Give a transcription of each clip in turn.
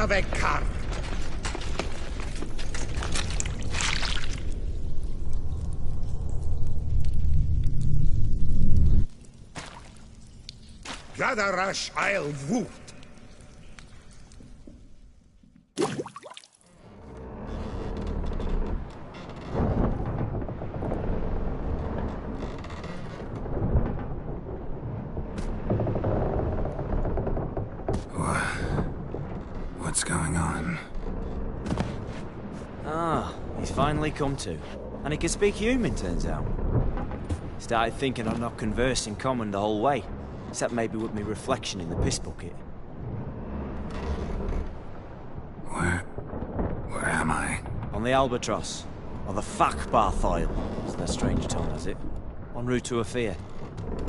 Galavekar. Gadarash I'll woot. What's going on? Ah, he's finally come to. And he can speak human, turns out. Started thinking I'd not conversed in common the whole way. Except maybe with me reflection in the piss bucket. Where am I? On the Albatross. Or the Fakbarthoil, as their strange tongue has it. En route to Afir.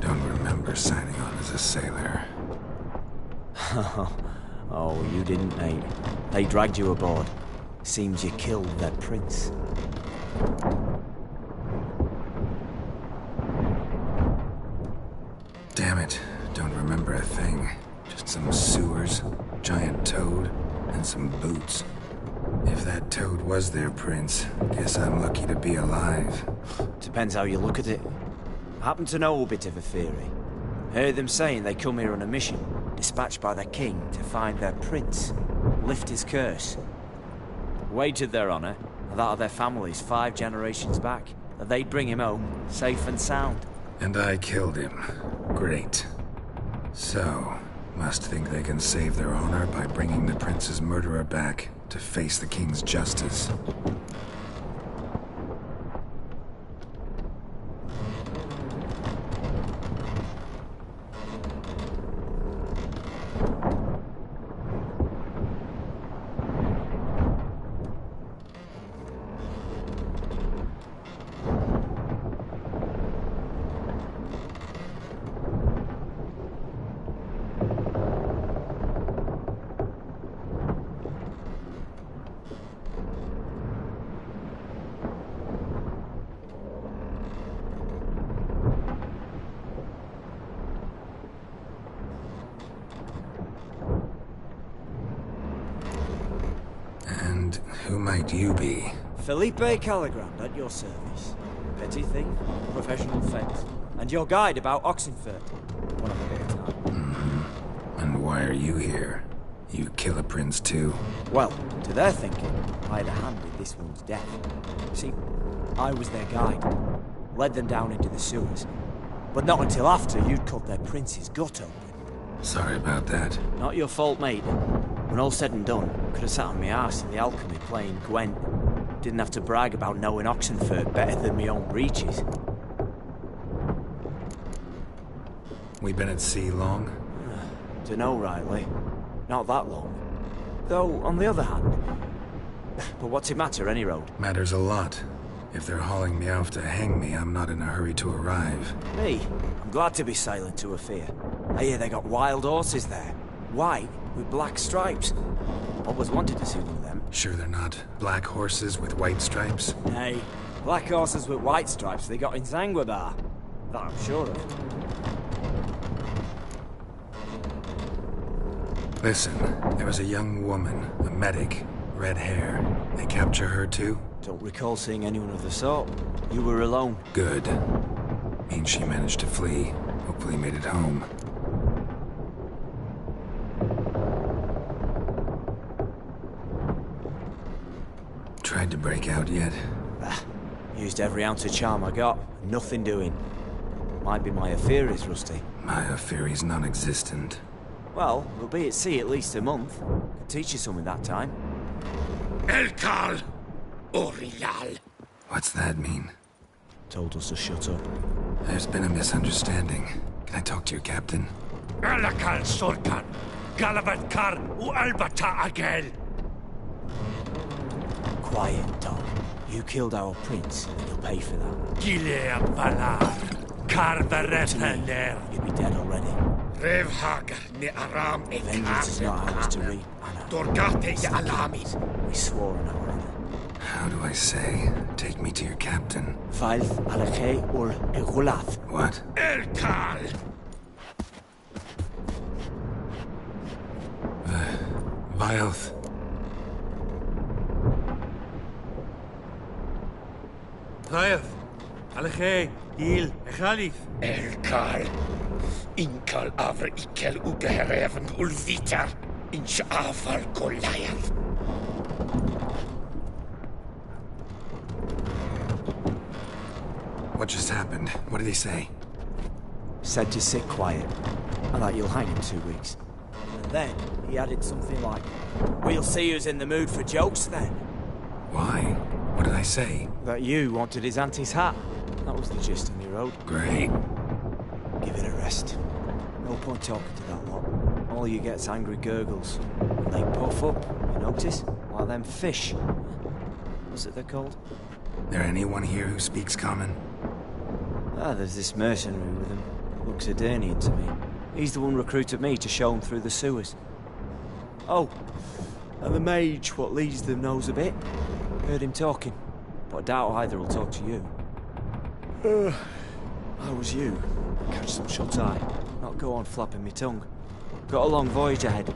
Don't remember signing on as a sailor. Oh, you didn't, mate. They dragged you aboard. Seems you killed their prince. Damn it, don't remember a thing. Just some sewers, giant toad, and some boots. If that toad was their prince, guess I'm lucky to be alive. Depends how you look at it. I happen to know a bit of a theory. Heard them saying they come here on a mission, dispatched by their king to find their prince, lift his curse. Wagered their honor, and that of their families 5 generations back, that they'd bring him home, safe and sound. And I killed him. Great. So, must think they can save their honor by bringing the prince's murderer back to face the king's justice. And who might you be? Felipe Caligrand at your service. Petty thief, professional fence, and your guide about Oxenfurt. One of a bit of time. And why are you here? You kill a prince too? Well, to their thinking, I had a hand in this one's death. See, I was their guide. Led them down into the sewers. But not until after you'd cut their prince's gut open. Sorry about that. Not your fault, mate. When all said and done, could have sat on my arse in the alchemy playing Gwent. Didn't have to brag about knowing Oxenfurt better than my own breeches. We been at sea long? Dunno rightly. Not that long. Though, on the other hand... But what's it matter, any road? Matters a lot. If they're hauling me off to hang me, I'm not in a hurry to arrive. Me? I'm glad to be sailing to Afir. I hear they got wild horses there. White, with black stripes. Always wanted to see one of them. Sure they're not black horses with white stripes? Hey, black horses with white stripes they got in Zanguebar. That I'm sure of. Listen, there was a young woman, a medic, red hair. They capture her too? Don't recall seeing anyone of the sort. You were alone. Good. Means she managed to flee. Hopefully made it home. Tried to break out yet? Used every ounce of charm I got. Nothing doing. Might be my affair is rusty. My affair is non-existent. Well, we'll be at sea at least a month. Could teach you something that time. Elkal Orial. What's that mean? Told us to shut up. There's been a misunderstanding. Can I talk to your captain? Elakal Sorkan. Galabatkar u Albata Agel. Quiet, dog. You killed our prince, and you'll pay for that. Gileam Valar. Karvarethaner. You'd be dead already. Revhagar ne Aram e Vengeance is not ours to reap, Anna. Dorgate ya Alamis. We swore on our honor. How do I say? Take me to your captain. Failth Alakhe ur Egulath. What? Elkal. Vilth Rhaeth. Alechei, Il, Echalith. Elkal. Inkal afr ikel ugeherefn ulvitar. Inch afal Goliath. What just happened? What did he say? Said to sit quiet, and that you'll hang in 2 weeks. And then he added something like, "We'll see who's in the mood for jokes then." Why? What did I say? That you wanted his auntie's hat. That was the gist in your road. Great. Give it a rest. No point talking to that lot. All you get's angry gurgles. And they puff up, you notice? Like them fish. What's it they're called? There anyone here who speaks common? There's this mercenary with him. Looks Edirnian to me. He's the one recruited me to show him through the sewers. Oh, and the mage what leads them knows a bit. Heard him talking, but I doubt either will talk to you. How was you? Catch some shut-eye. Not go on flapping me tongue. Got a long voyage ahead.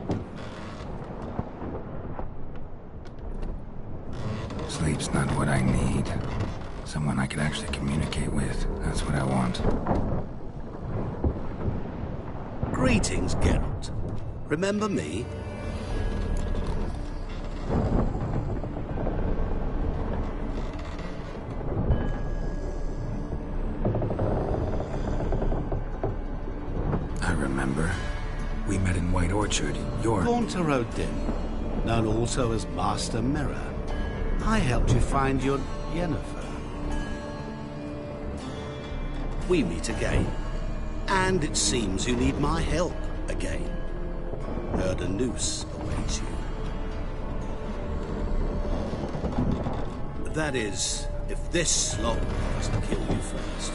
Sleep's not what I need. Someone I could actually communicate with. That's what I want. Greetings, Geralt. Remember me? I remember. We met in White Orchard. You're... Gaunter Odin, known also as Master Mirror. I helped you find your Yennefer. We meet again. And it seems you need my help again. Heard a noose awaits you. That is, if this slog doesn't kill you first.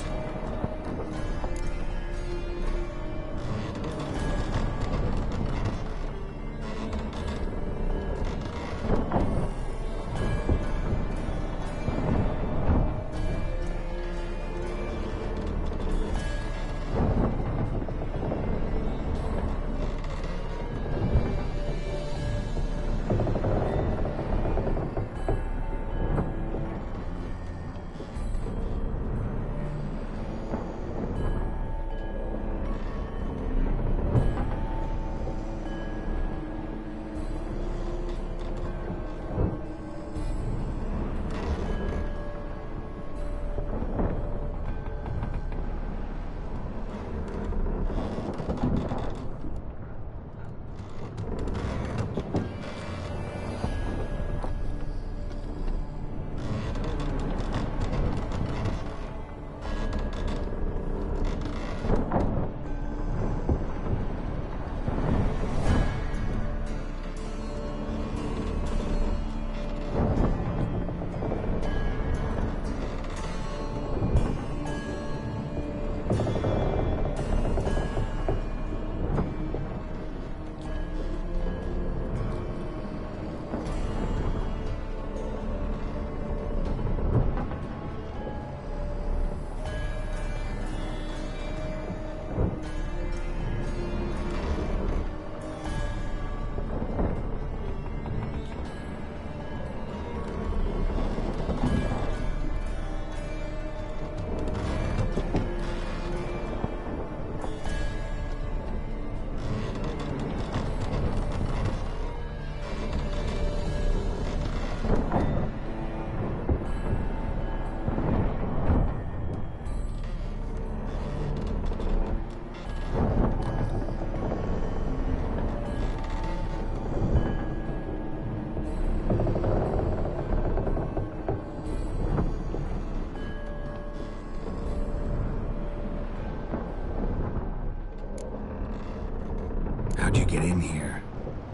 How'd you get in here?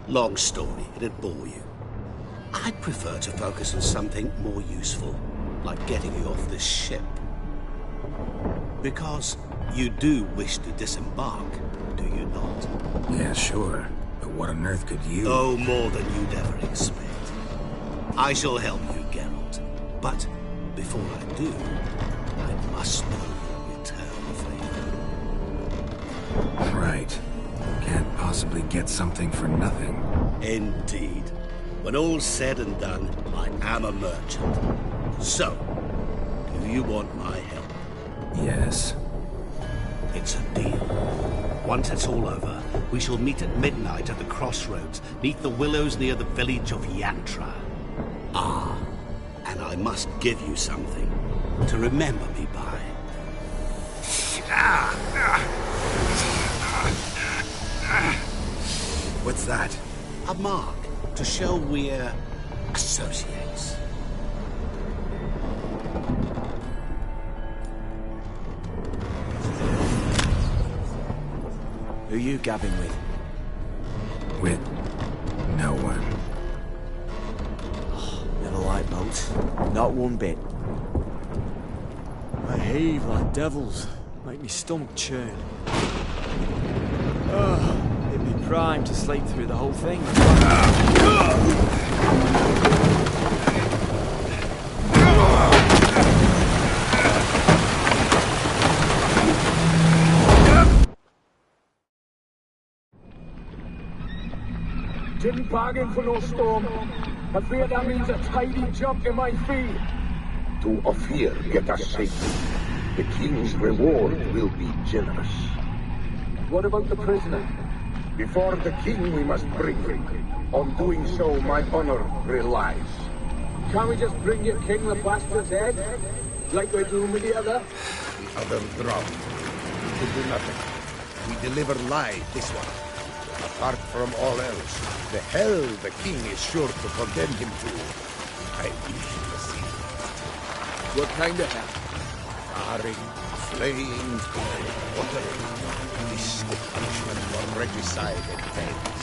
Long story, it'd bore you. I'd prefer to focus on something more useful, like getting you off this ship. Because you do wish to disembark, do you not? Yeah, sure. But what on earth could you... Oh, more than you'd ever expect. I shall help you, Geralt. But before I do, I must know your return favor. Right. Can't possibly get something for nothing. Indeed. When all's said and done, I am a merchant. So, do Do you want my help? Yes. It's a deal. Once it's all over, we shall meet at midnight at the crossroads, neath the willows near the village of Yantra. Ah, and I must give you something to remember me by. What's that? A mark to show we're associates. Who you gabbing with? With no one. Never liked boats. Not one bit. They heave like devils. Make me stomach churn. It'd be prime to sleep through the whole thing. Didn't bargain for no storm. I fear that means a tidy jump in my fee. To Ophir get us safely. The king's reward will be generous. What about the prisoner? Before the king we must bring him. On doing so, my honor relies. Can't we just bring your king the bastard's head? Like we're doing with the other? The other drowned. We could do nothing. We deliver live this one. Apart from all else, the hell the king is sure to condemn him to. I wish to see. What kind of hell? Charring, flaying, watering. This the punishment for regicide and thanks.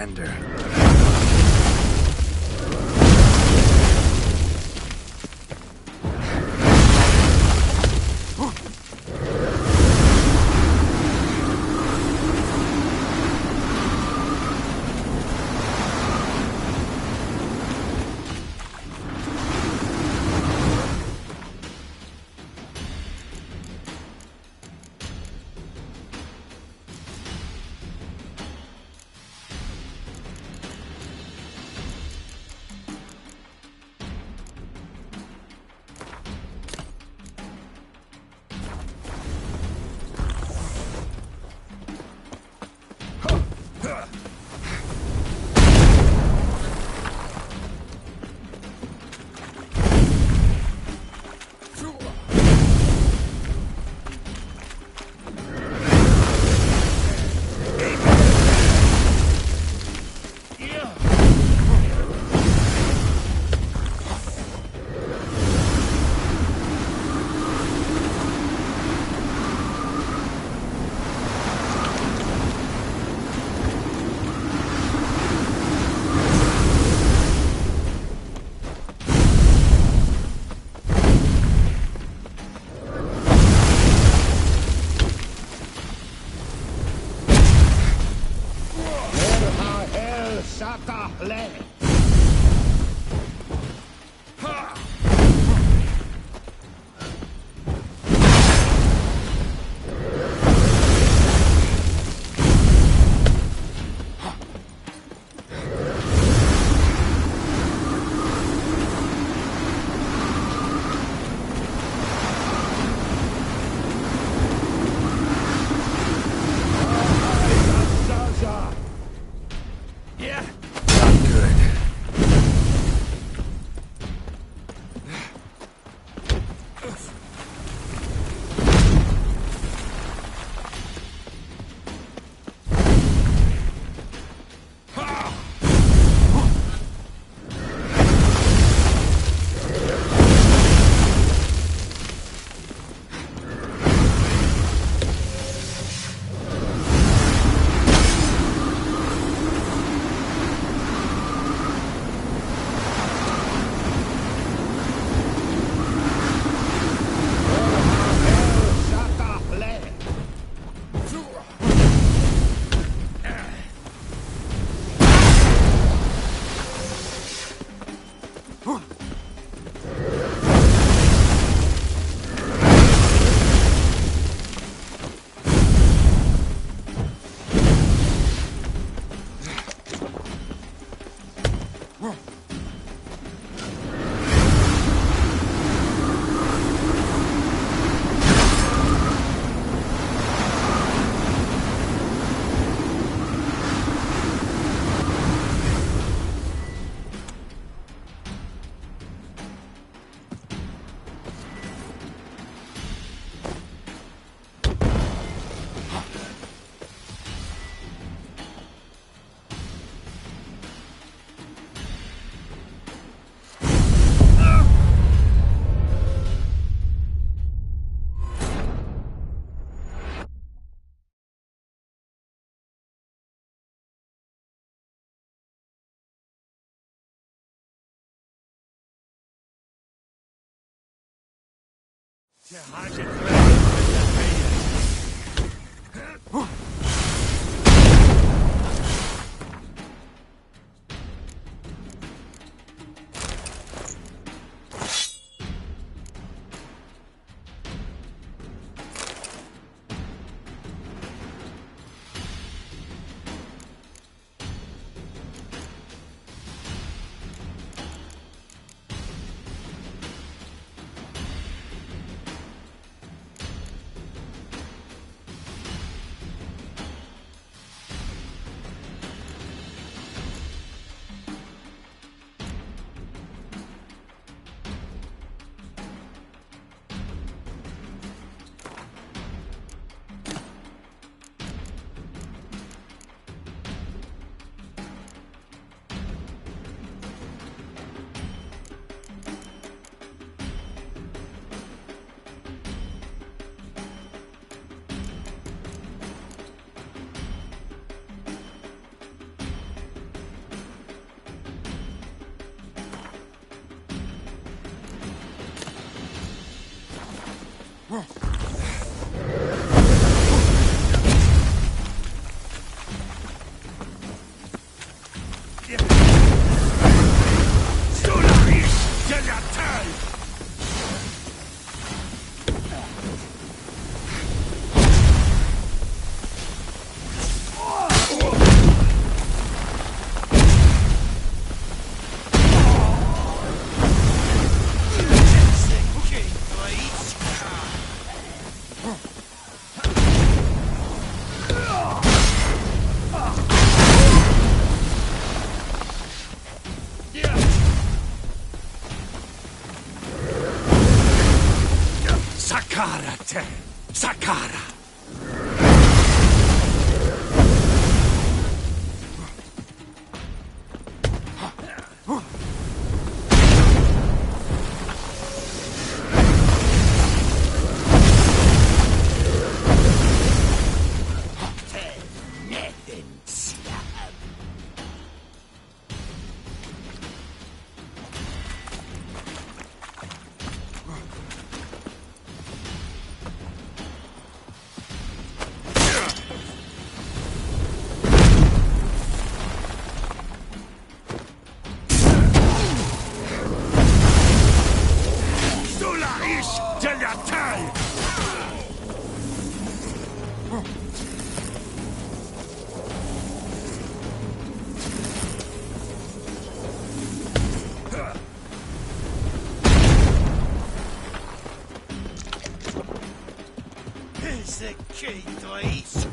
surrender. Sakara te! Sakara! Here's the key, please.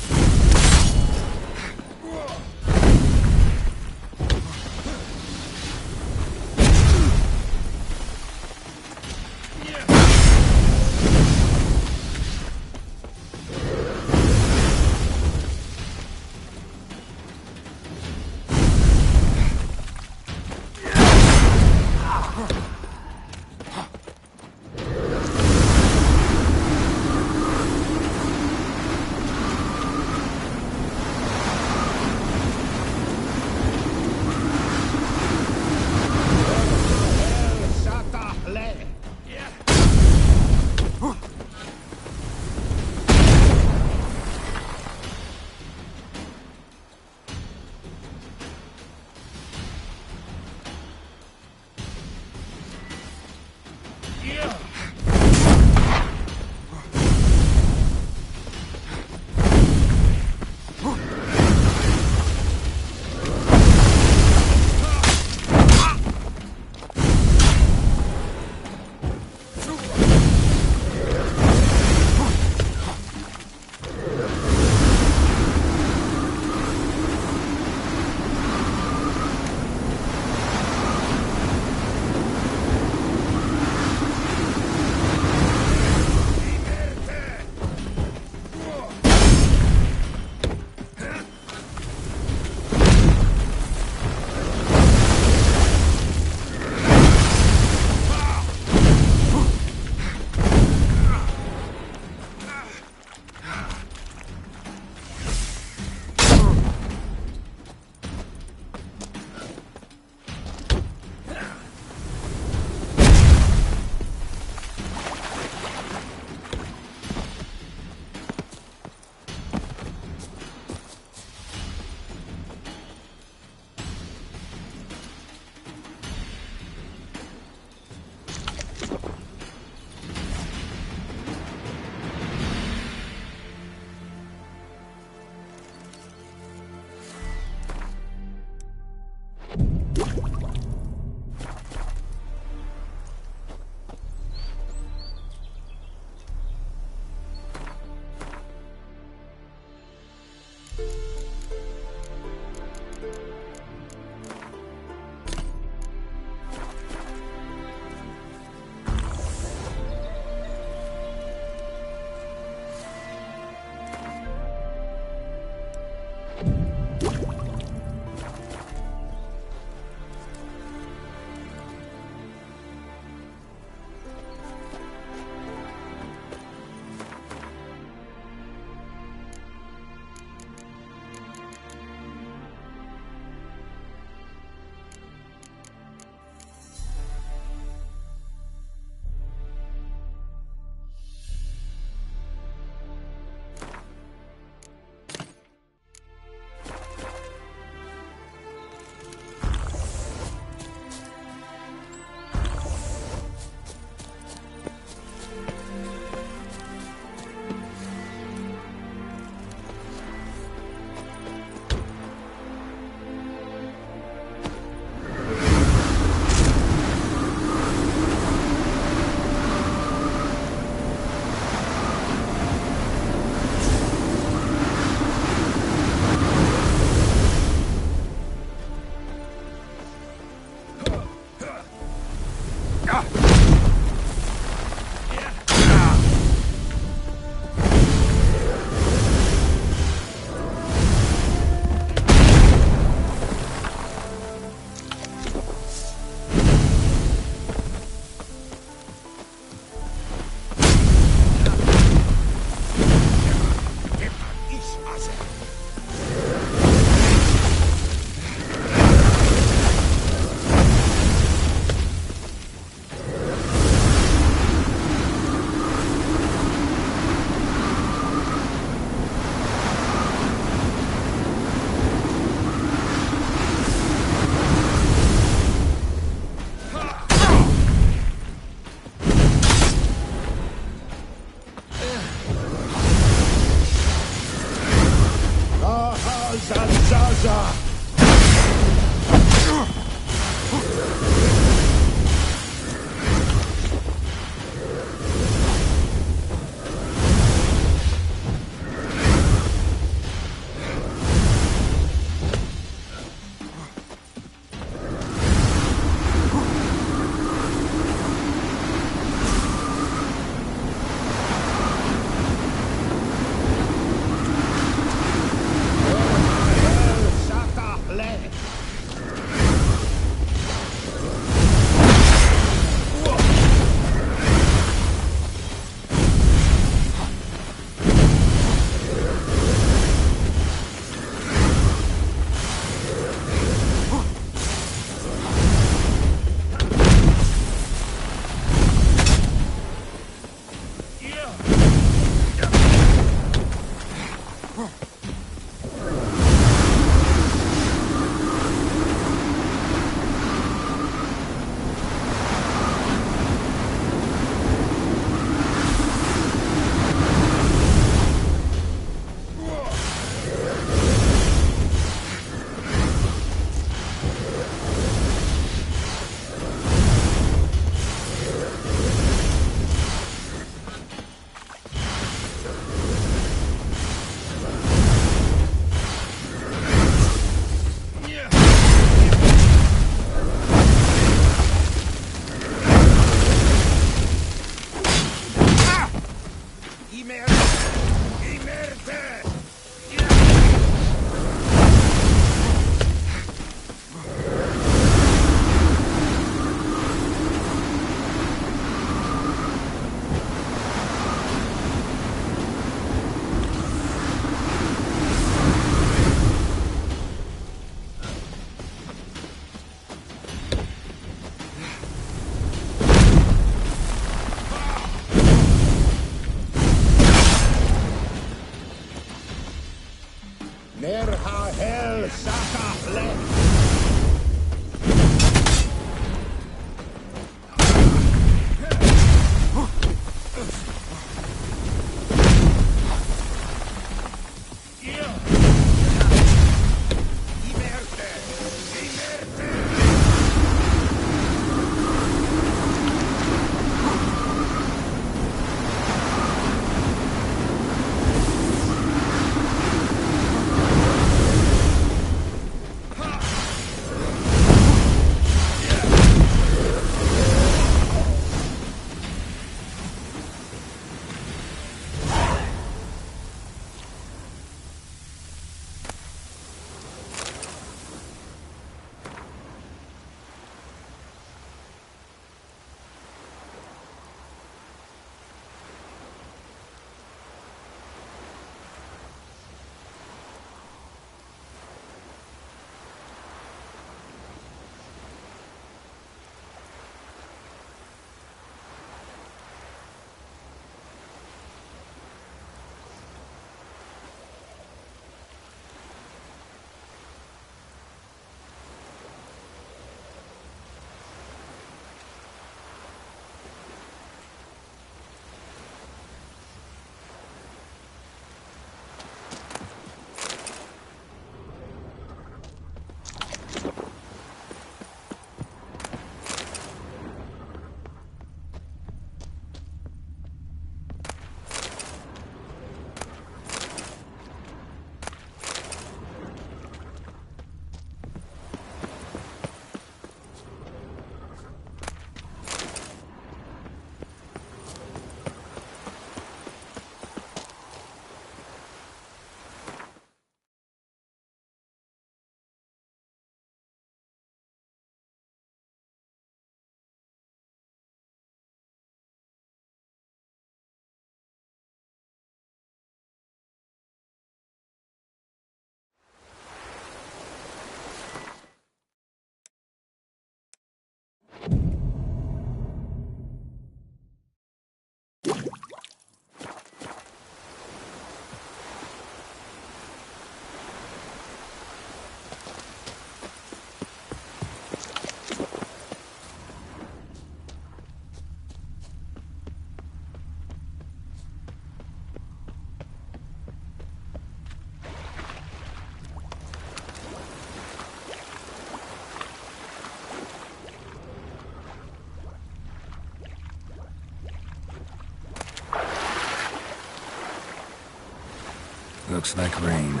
Looks like rain.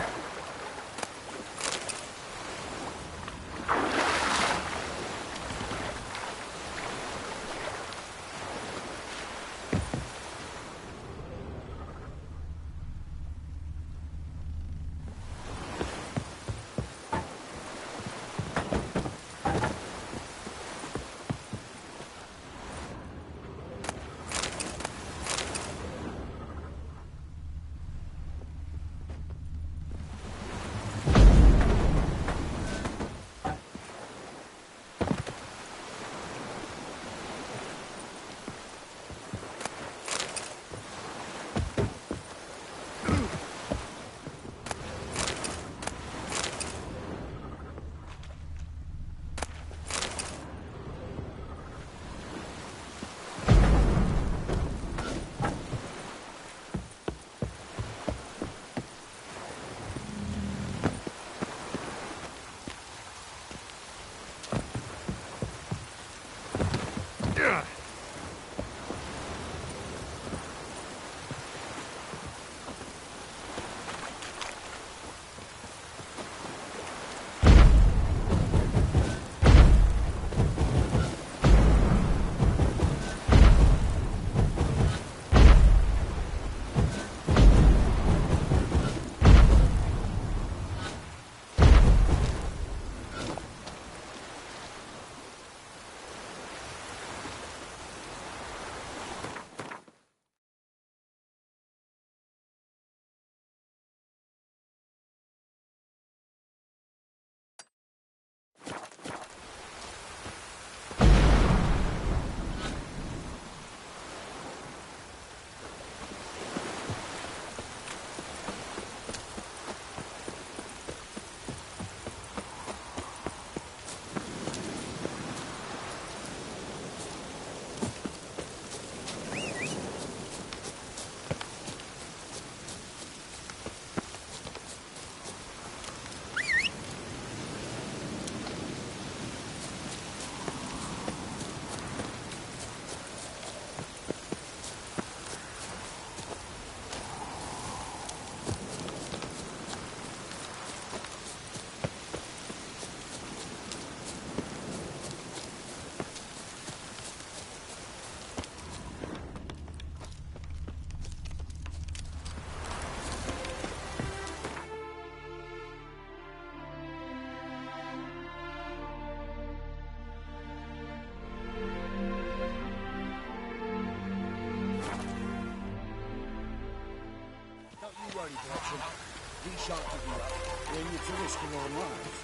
These shan't give you up when you're to risking our lives.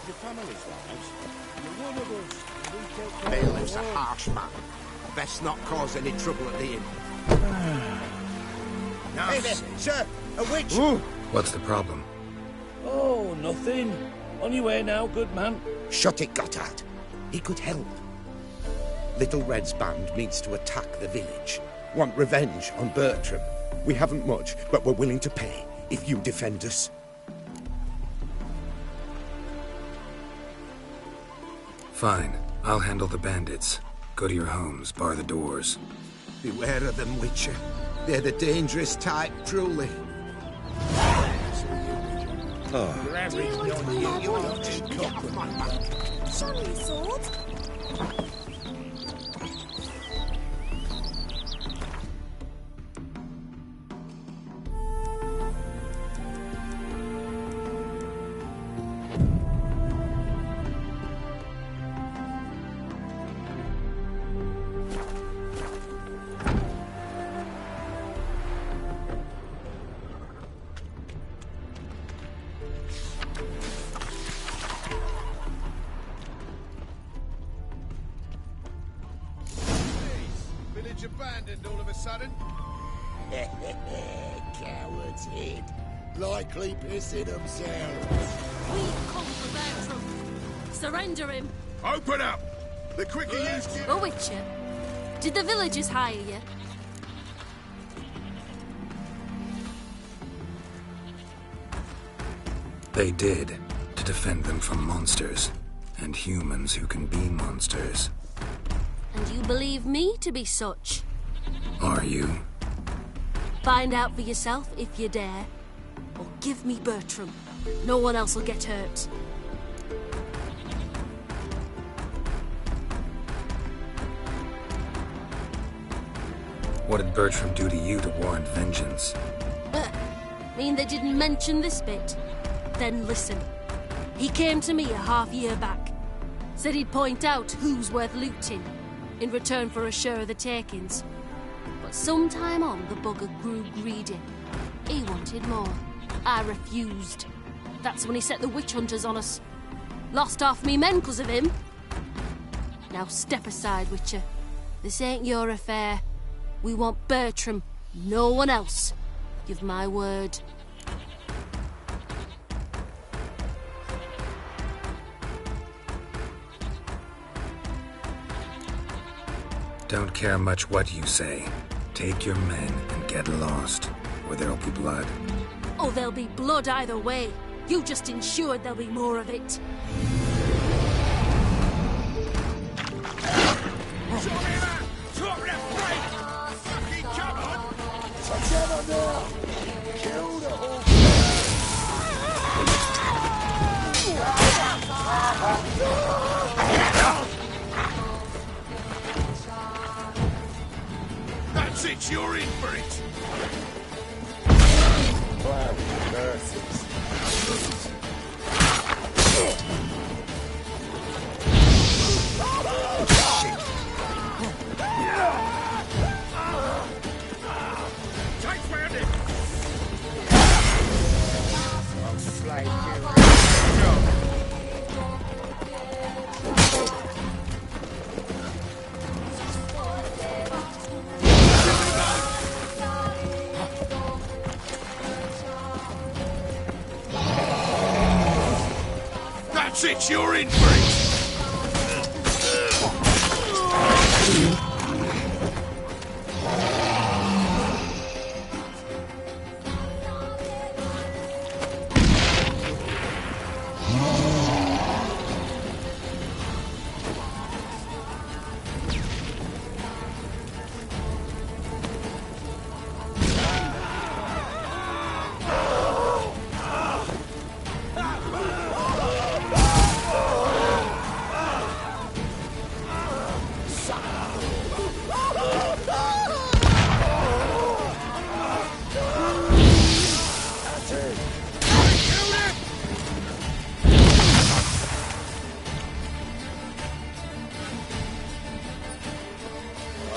Your family's lives. You're one of us. We take care of Bailiff's a harsh man. Best not cause any trouble at the inn. Hey there, sir! A witch! Ooh. What's the problem? Oh, nothing. On your way now, good man. Shut it, Gotthard. He could help. Little Red's band means to attack the village. Want revenge on Bertram. We haven't much, but we're willing to pay if you defend us. Fine. I'll handle the bandits. Go to your homes, bar the doors. Beware of them, Witcher. They're the dangerous type, truly. Your average young you are just Show me your sword. Abandoned all of a sudden? Cowards hid. Likely pissing themselves. We've come for Bertram. Surrender him. Open up! The quicker you get... A Witcher. Did the villagers hire you? They did, to defend them from monsters. And humans who can be monsters. And you believe me to be such? Are you? Find out for yourself if you dare. or give me Bertram. No one else will get hurt. What did Bertram do to you to warrant vengeance? Mean they didn't mention this bit? Then listen. He came to me a half-year back. Said he'd point out who's worth looting, in return for a share of the takings. But sometime on, the bugger grew greedy. He wanted more. I refused. That's when he set the witch hunters on us. Lost half me men 'cause of him. Now step aside, Witcher. This ain't your affair. We want Bertram, no one else. Give my word. Don't care much what you say. Take your men and get lost, or there'll be blood. Oh, there'll be blood either way. You just ensured there'll be more of it. That's it, you're in for it! That's it, you're in for it!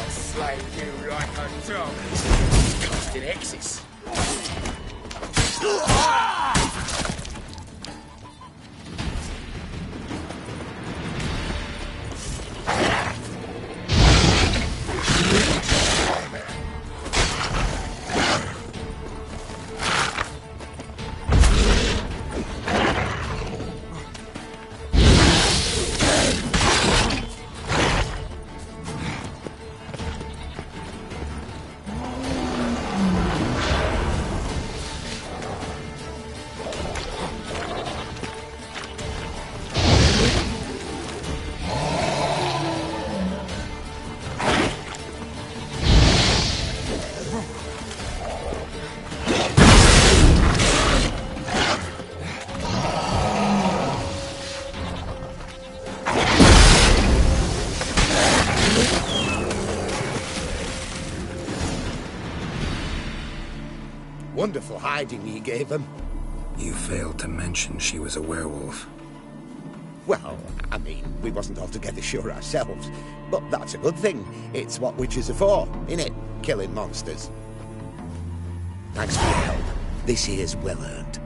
Slay you like a dog. Casting X's. Wonderful hiding you gave him. You failed to mention she was a werewolf. Well, I mean, we wasn't altogether sure ourselves. But that's a good thing. It's what witches are for, innit? Killing monsters. Thanks for your help. This here's well earned.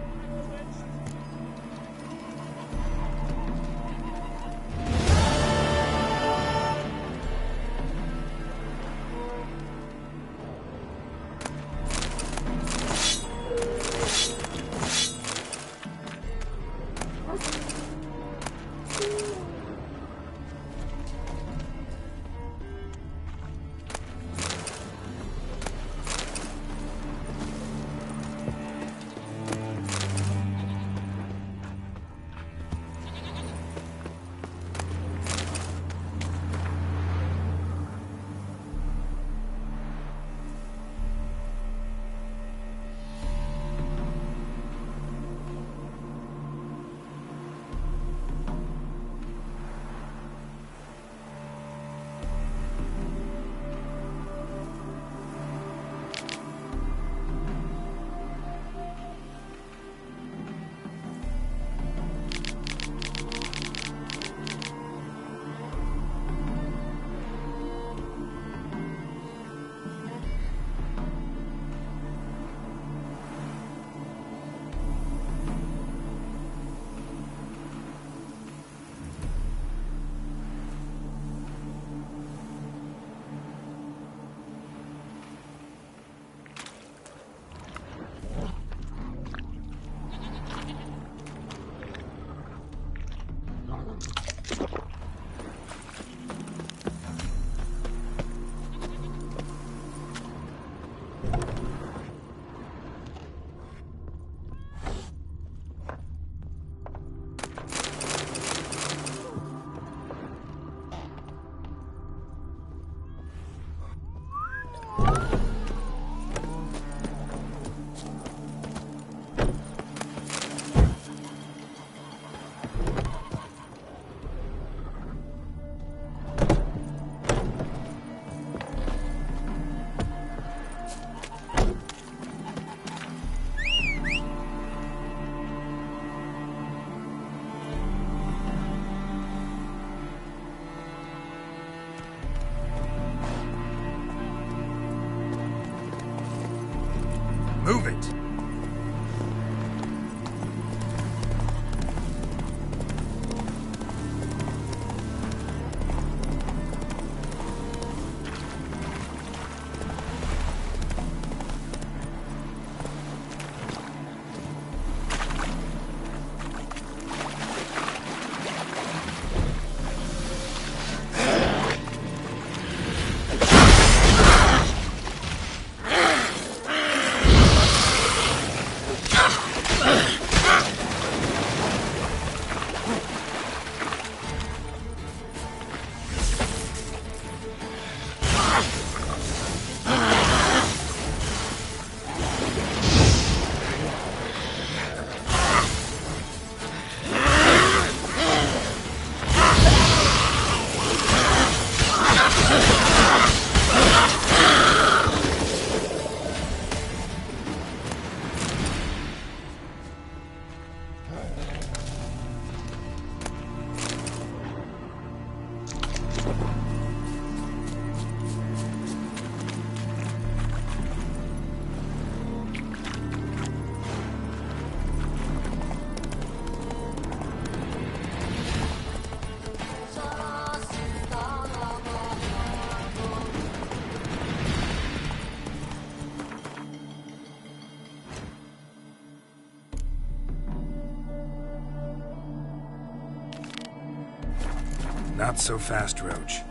Not so fast, Roach.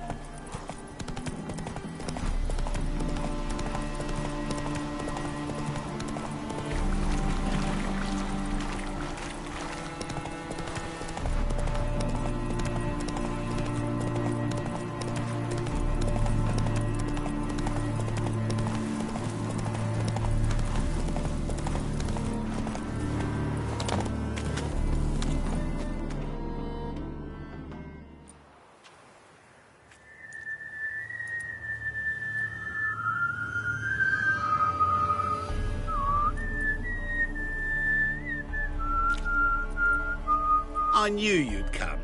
I knew you'd come.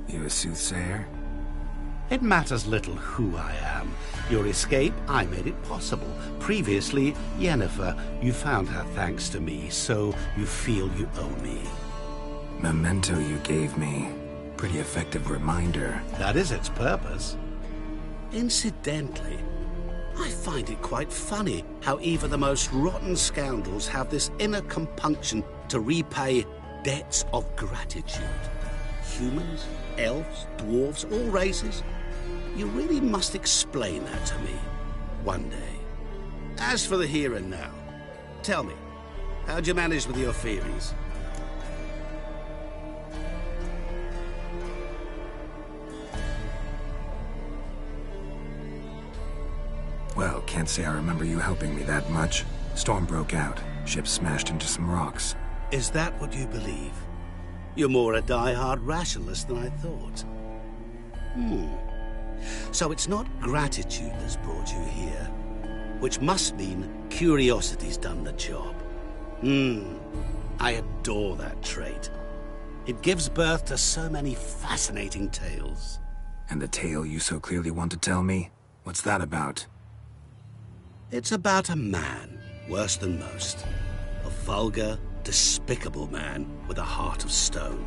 You a soothsayer? It matters little who I am. Your escape, I made it possible. Previously, Yennefer, you found her thanks to me, so you feel you owe me. Memento you gave me. Pretty effective reminder. That is its purpose. Incidentally, I find it quite funny how even the most rotten scoundrels have this inner compunction to repay debts of gratitude. Humans, elves, dwarves, all races. You really must explain that to me one day. As for the here and now, tell me, how'd you manage with your theories? Well, can't say I remember you helping me that much. Storm broke out. Ship smashed into some rocks. Is that what you believe? You're more a die-hard rationalist than I thought. So it's not gratitude that's brought you here, which must mean curiosity's done the job. I adore that trait. It gives birth to so many fascinating tales. And the tale you so clearly want to tell me? What's that about? It's about a man, worse than most. A vulgar, despicable man with a heart of stone.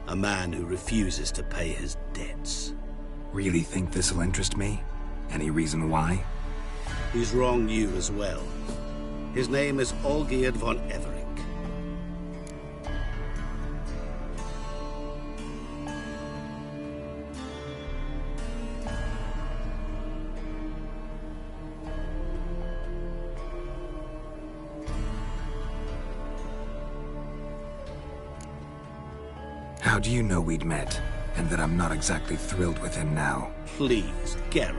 A man who refuses to pay his debts. Really think this'll interest me? Any reason why? He's wronged you as well. His name is Olgierd von Everick. How do you know we'd met, and that I'm not exactly thrilled with him now? Please, Geralt.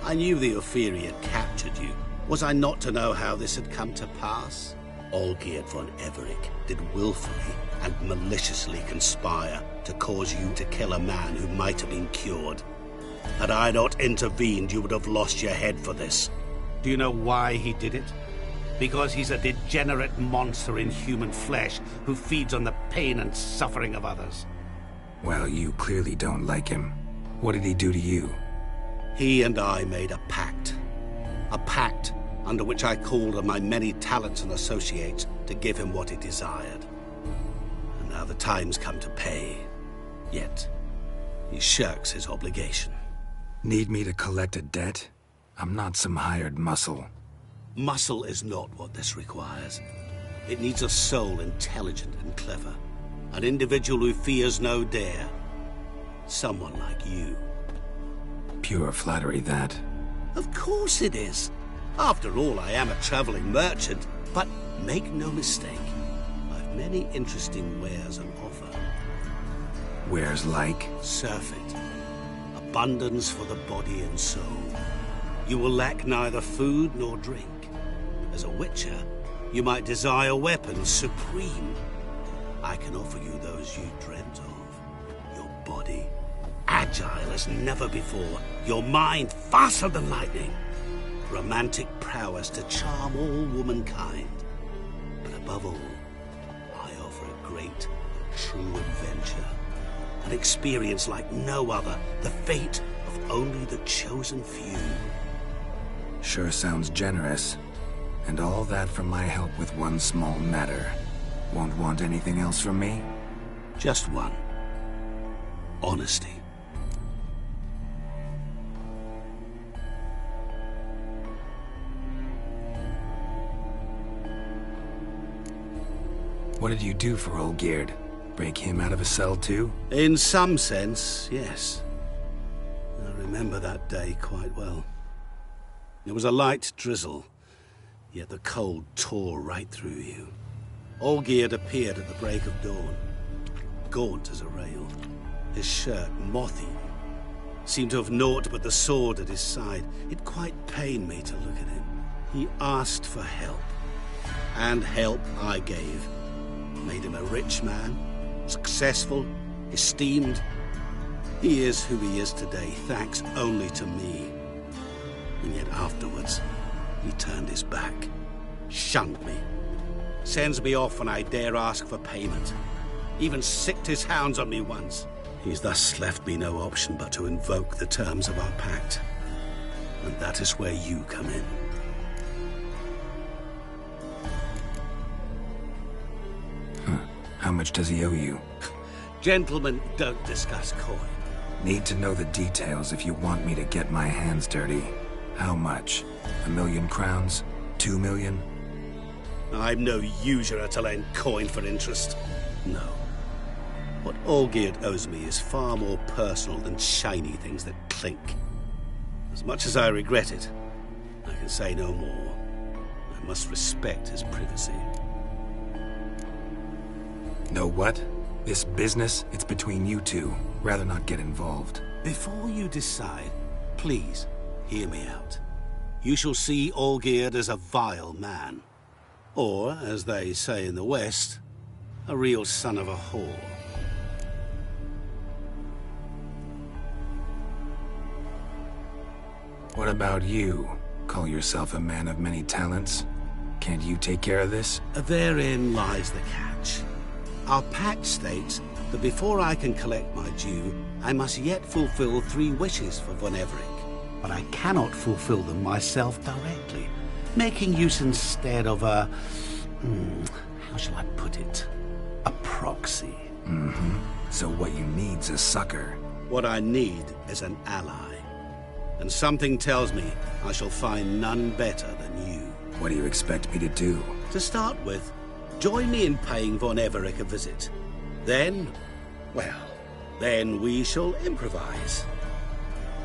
I knew the Ophiri had captured you. Was I not to know how this had come to pass? Olgierd von Everick did willfully and maliciously conspire to cause you to kill a man who might have been cured. Had I not intervened, you would have lost your head for this. Do you know why he did it? Because he's a degenerate monster in human flesh who feeds on the pain and suffering of others. Well, you clearly don't like him. What did he do to you? He and I made a pact. A pact under which I called on my many talents and associates to give him what he desired. And now the time's come to pay. Yet, he shirks his obligation. Need me to collect a debt? I'm not some hired muscle. Muscle is not what this requires. It needs a soul intelligent and clever. An individual who fears no dare. Someone like you. Pure flattery, that. Of course it is. After all, I am a traveling merchant. But make no mistake, I've many interesting wares on offer. Wares like? Surfeit. Abundance for the body and soul. You will lack neither food nor drink. As a Witcher, you might desire weapons supreme. I can offer you those you dreamt of. Your body, agile as never before. Your mind, faster than lightning. Romantic prowess to charm all womankind. But above all, I great, true adventure. An experience like no other, the fate of only the chosen few. Sure sounds generous. And all that for my help with one small matter. Won't want anything else from me? Just one. Honesty. What did you do for Olgierd? Break him out of a cell too? In some sense, yes. I remember that day quite well. It was a light drizzle, yet the cold tore right through you. Olgierd appeared at the break of dawn, gaunt as a rail, his shirt moth-eaten. Seemed to have naught but the sword at his side. It quite pained me to look at him. He asked for help, and help I gave. Made him a rich man, successful, esteemed. He is who he is today, thanks only to me. And yet afterwards, he turned his back, shunned me, sends me off when I dare ask for payment. Even sicked his hounds on me once. He's thus left me no option but to invoke the terms of our pact. And that is where you come in. How much does he owe you? Gentlemen don't discuss coin. Need to know the details if you want me to get my hands dirty. How much? 1,000,000 crowns? 2 million? I'm no usurer to lend coin for interest. No. What Olgierd owes me is far more personal than shiny things that clink. As much as I regret it, I can say no more. I must respect his privacy. Know what? This business, it's between you two. Rather not get involved. Before you decide, please hear me out. You shall see Olgierd as a vile man. Or, as they say in the West, a real son of a whore. What about you? Call yourself a man of many talents? Can't you take care of this? Therein lies the catch. Our pact states that before I can collect my due, I must yet fulfill 3 wishes for Von Everec. But I cannot fulfill them myself directly, making use instead of a... how shall I put it? A proxy. So what you need's a sucker. What I need is an ally. And something tells me I shall find none better than you. What do you expect me to do? To start with, join me in paying Von Everec a visit. Then, well, then we shall improvise.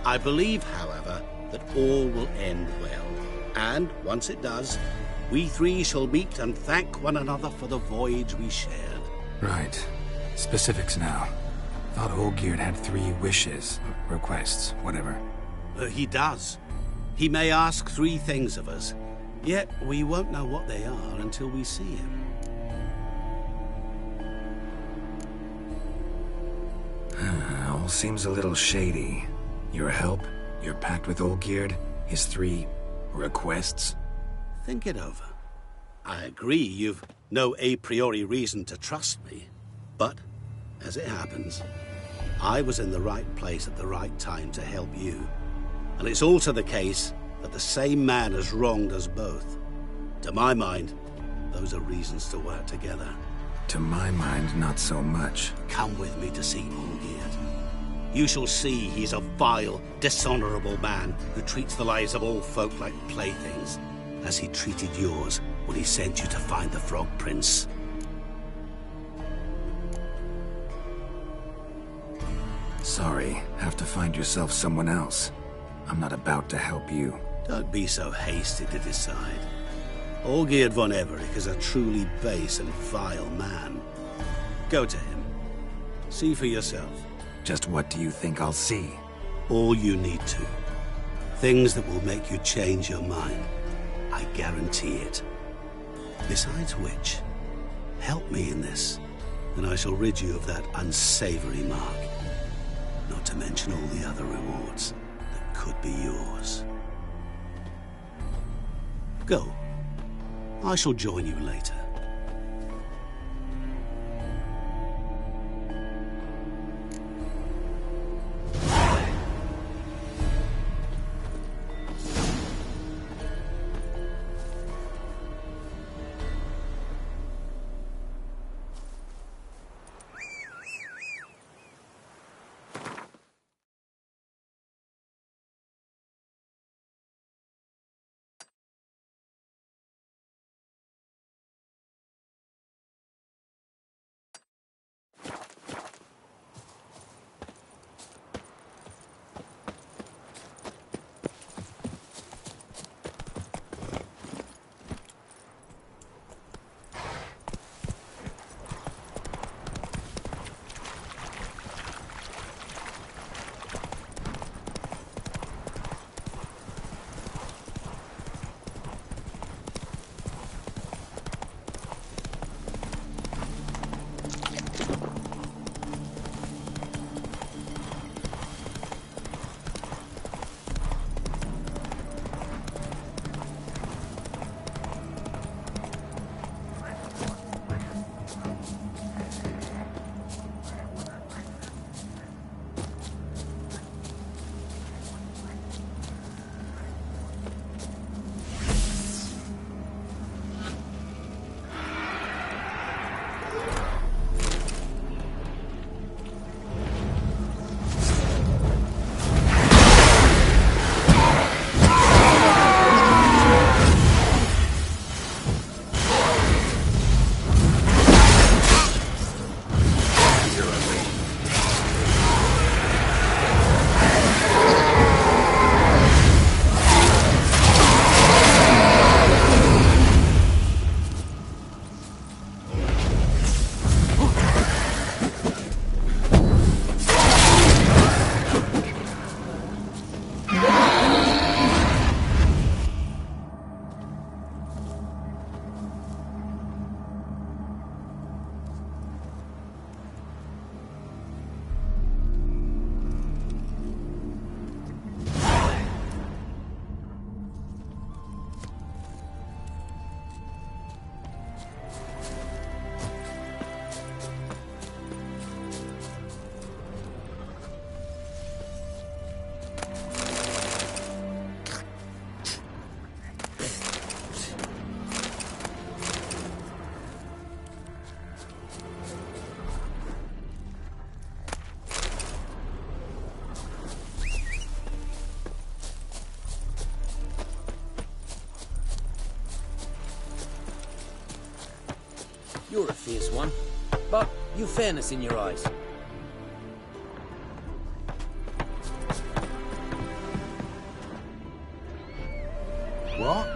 I believe, however, that all will end well. And once it does, we 3 shall meet and thank one another for the voyage we shared. Right. Specifics now. Thought Olgierd had 3 wishes, requests, whatever. He does. He may ask 3 things of us, yet we won't know what they are until we see him. All seems a little shady. Your help, your pact with Olgierd, his 3 requests. Think it over. I agree you've no a priori reason to trust me, but, as it happens, I was in the right place at the right time to help you. And it's also the case that the same man has wronged us both. To my mind, those are reasons to work together. To my mind, not so much. Come with me to see Olgierd. You shall see he's a vile, dishonorable man who treats the lives of all folk like playthings, as he treated yours when he sent you to find the Frog Prince. Sorry, have to find yourself someone else. I'm not about to help you. Don't be so hasty to decide. Olgierd von Everec is a truly base and vile man. Go to him. See for yourself. Just what do you think I'll see? All you need to. Things that will make you change your mind. I guarantee it. Besides which, help me in this, and I shall rid you of that unsavory mark. Not to mention all the other rewards that could be yours. Go. I shall join you later. You're a fierce one, but you've fairness in your eyes. What?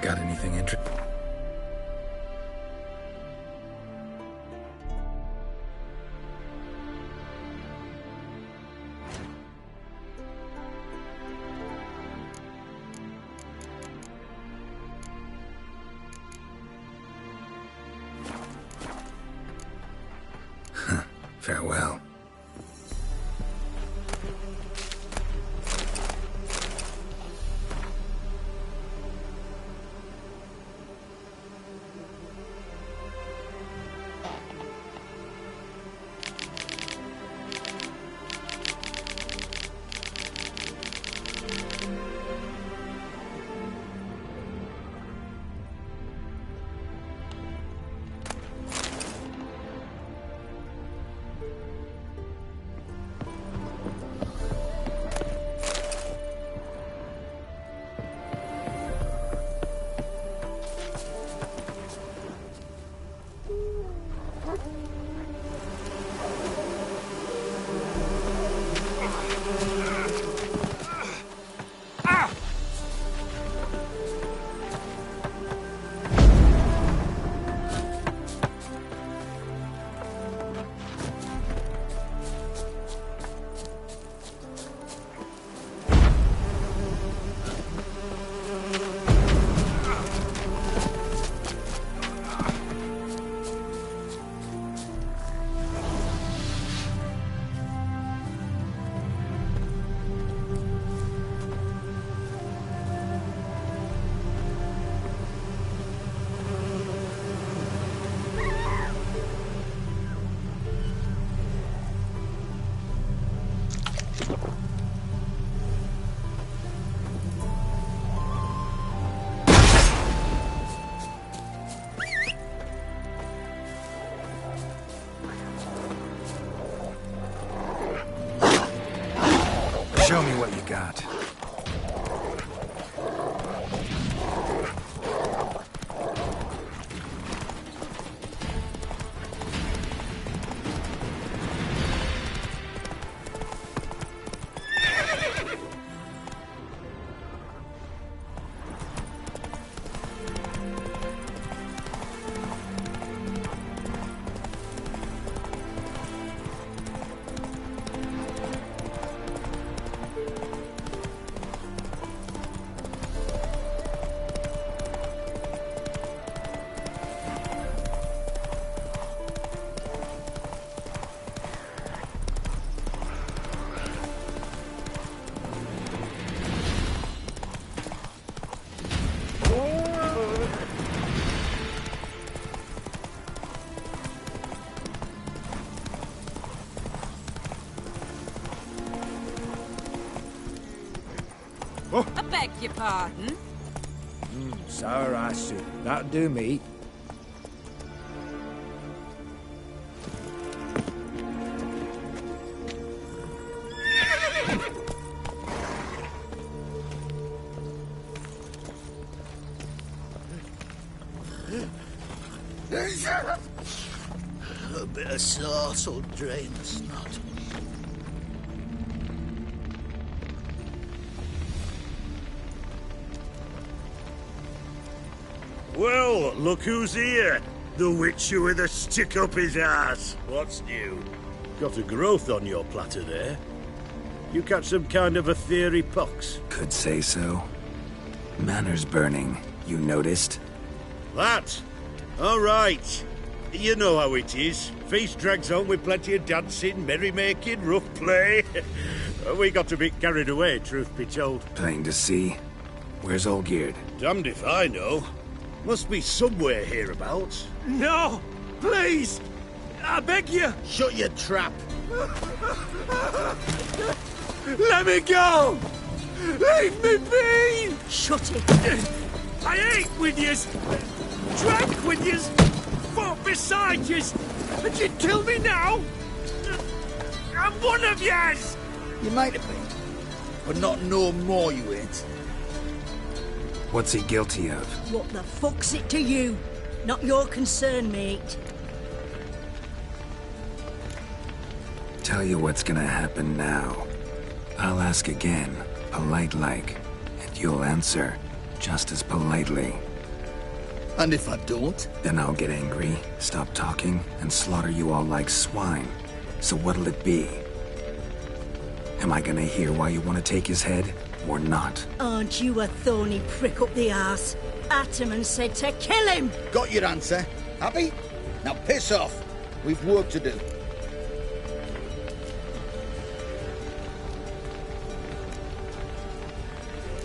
Got anything interesting? Farewell. Show me what you got. I beg your pardon? Sour ass soup. That'll do me. A bit of sauce will drain the snot. Well, look who's here. The Witcher with a stick up his ass. What's new? Got a growth on your platter there. You catch some kind of a theory pox? Could say so. Manor's burning. You noticed? That? All right. You know how it is. Feast drags on with plenty of dancing, merrymaking, rough play. We got a bit carried away, truth be told. Plain to see. Where's Olgierd? Damned if I know. Must be somewhere hereabouts. No! Please! I beg you! Shut your trap! Let me go! Leave me be! Shut it! I ate with yous! Drank with yous! Fought beside yous! And you'd kill me now? I'm one of yous! You might have been, but not no more you ain't. What's he guilty of? What the fuck's it to you? Not your concern, mate. Tell you what's gonna happen now. I'll ask again, polite-like, and you'll answer just as politely. And if I don't? Then I'll get angry, stop talking, and slaughter you all like swine. So what'll it be? Am I gonna hear why you want to take his head, or not? Aren't you a thorny prick up the arse? Ataman said to kill him! Got your answer. Happy? Now piss off. We've work to do.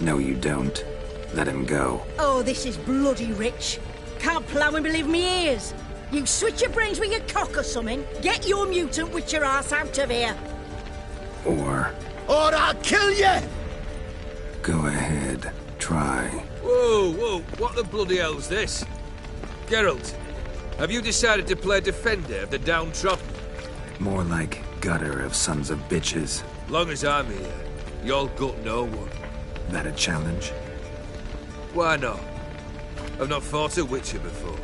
No, you don't. Let him go. Oh, this is bloody rich. Can't plough and believe me ears. You switch your brains with your cock or something. Get your mutant Witcher ass out of here. Or I'll kill you! go ahead, try. Whoa, what the bloody hell's this? Geralt, have you decided to play defender of the downtrodden? More like gutter of sons of bitches. Long as I'm here, you'll gut no one. That a challenge? Why not? I've not fought a Witcher before.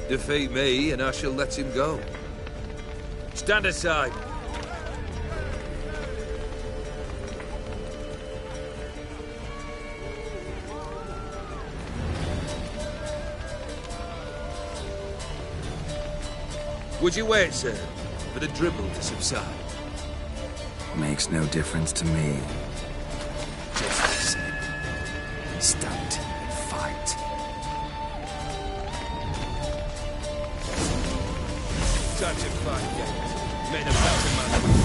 Defeat me and I shall let him go. Stand aside. Would you wait, sir, for the dribble to subside? Makes no difference to me. Just the same. Stand and fight. Time to fight, Geralt. Men about the man.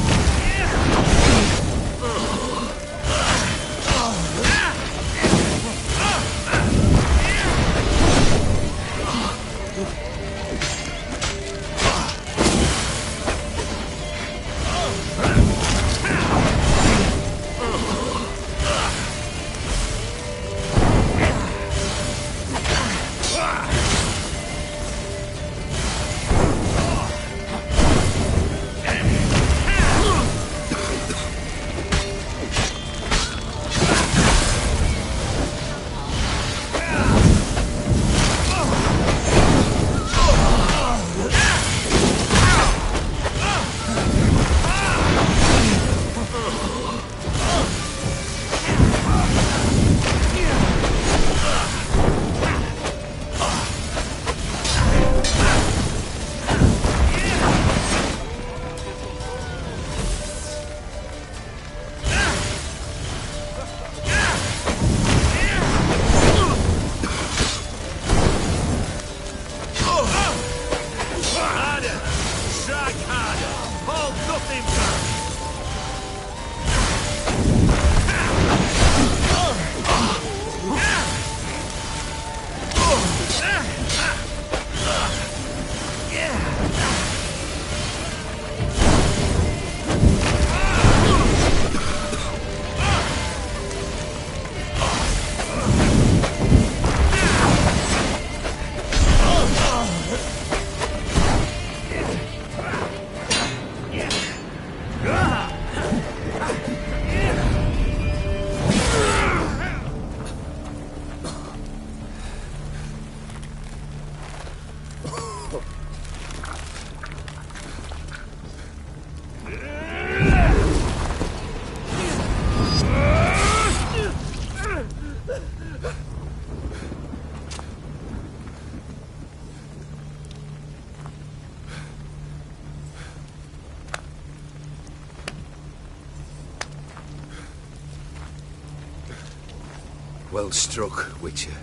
Well struck, Witcher.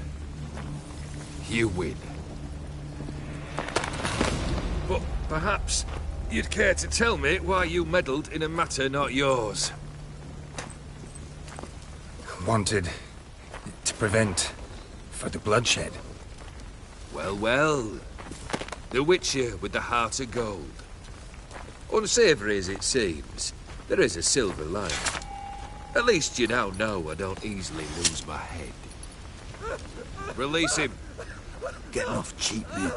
You win. But perhaps you'd care to tell me why you meddled in a matter not yours. Wanted to prevent further bloodshed. Well. The Witcher with the heart of gold. Unsavoury as it seems, there is a silver lining. At least you now know I don't easily lose my head. Release him. Getting off cheap, mate.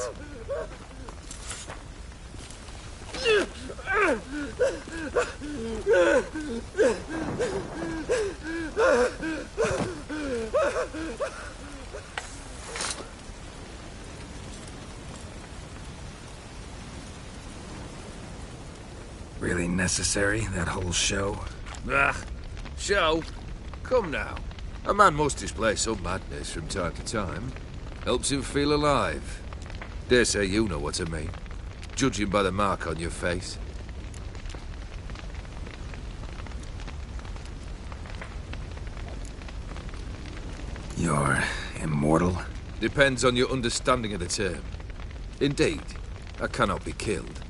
Really necessary, that whole show? Ah, show? Come now. A man must display some madness from time to time. Helps him feel alive. Dare say you know what I mean. Judging by the mark on your face. You're immortal? Depends on your understanding of the term. Indeed, I cannot be killed.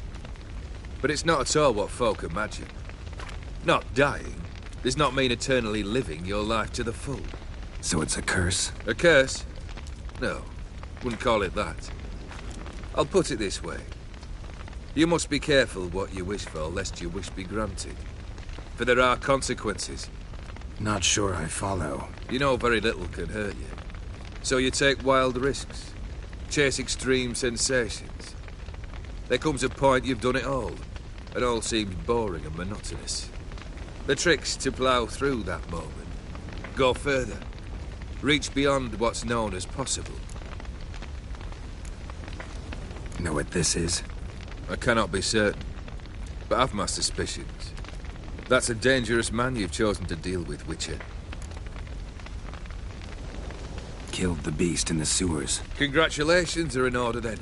But it's not at all what folk imagine. Not dying does not mean eternally living your life to the full. So it's a curse? A curse? No, wouldn't call it that. I'll put it this way. You must be careful what you wish for, lest your wish be granted. For there are consequences. Not sure I follow. You know very little can hurt you. So you take wild risks. Chase extreme sensations. There comes a point you've done it all seems boring and monotonous. The trick's to plough through that moment. Go further. Reach beyond what's known as possible. Know what this is? I cannot be certain, but I've my suspicions. That's a dangerous man you've chosen to deal with, Witcher. Killed the beast in the sewers. Congratulations are in order then.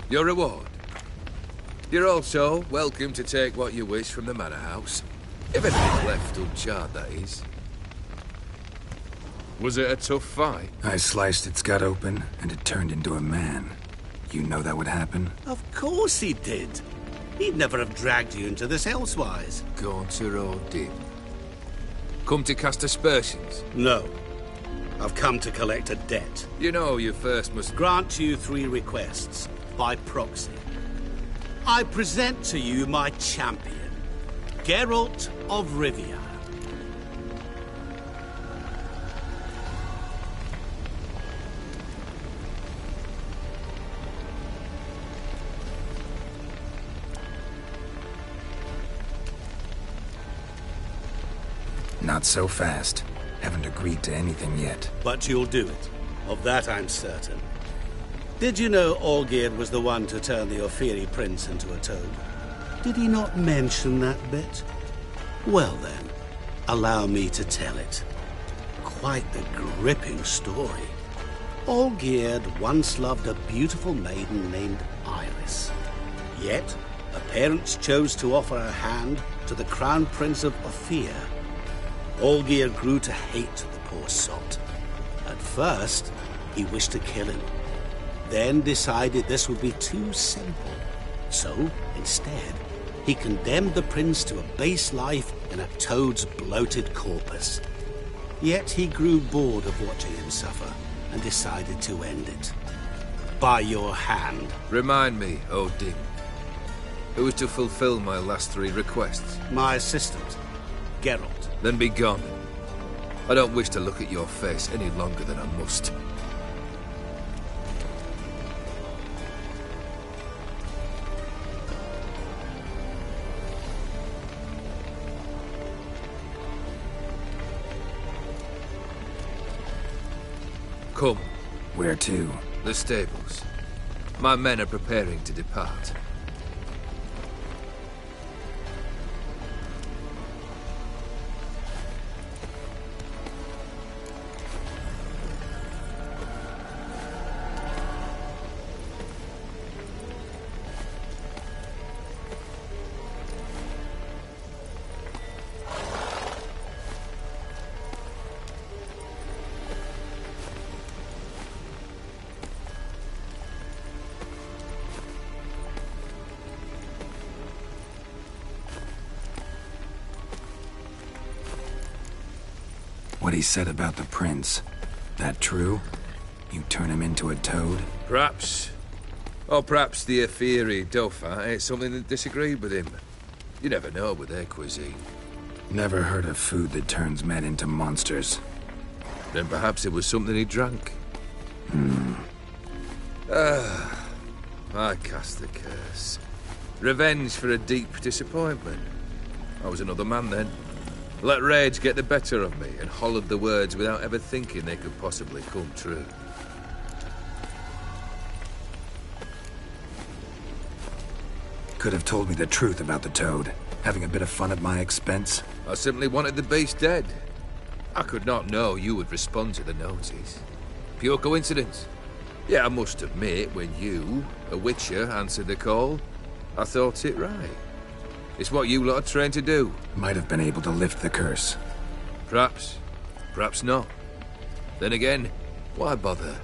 Your reward. You're also welcome to take what you wish from the manor house. If anything's left uncharred, that is. Was it a tough fight? I sliced its gut open, and it turned into a man. You know that would happen? Of course he did. He'd never have dragged you into this elsewise. Gaunter or dim? Come to cast aspersions? No. I've come to collect a debt. You know you first must... Grant you 3 requests, by proxy. I present to you my champion, Geralt of Rivia. Not so fast. Haven't agreed to anything yet. But you'll do it. Of that I'm certain. Did you know Olgierd was the one to turn the Ophiri prince into a toad? Did he not mention that bit? Well then, allow me to tell it. Quite the gripping story. Olgierd once loved a beautiful maiden named Iris. Yet, her parents chose to offer her hand to the Crown Prince of Ophir. Olgierd grew to hate the poor sot. At first, he wished to kill him. Then decided this would be too simple. So, instead, he condemned the prince to a base life in a toad's bloated corpus. Yet he grew bored of watching him suffer and decided to end it. By your hand. Remind me, Odin. Who is to fulfill my last 3 requests? My assistant, Geralt. Then be gone. I don't wish to look at your face any longer than I must. Come. Where to? The stables. My men are preparing to depart. What he said about the prince. That true? You turn him into a toad? Perhaps. Or perhaps the Ophiri Dauphin ate something that disagreed with him. You never know with their cuisine. Never heard of food that turns men into monsters. Then perhaps it was something he drank. I cast the curse. Revenge for a deep disappointment. I was another man then. Let rage get the better of me and hollered the words without ever thinking they could possibly come true. Could have told me the truth about the toad. Having a bit of fun at my expense. I simply wanted the beast dead. I could not know you would respond to the notice. Pure coincidence. Yeah, I must admit, when you, a Witcher, answered the call, I thought it right. It's what you lot are trained to do. Might have been able to lift the curse. Perhaps. Perhaps not. Then again, why bother?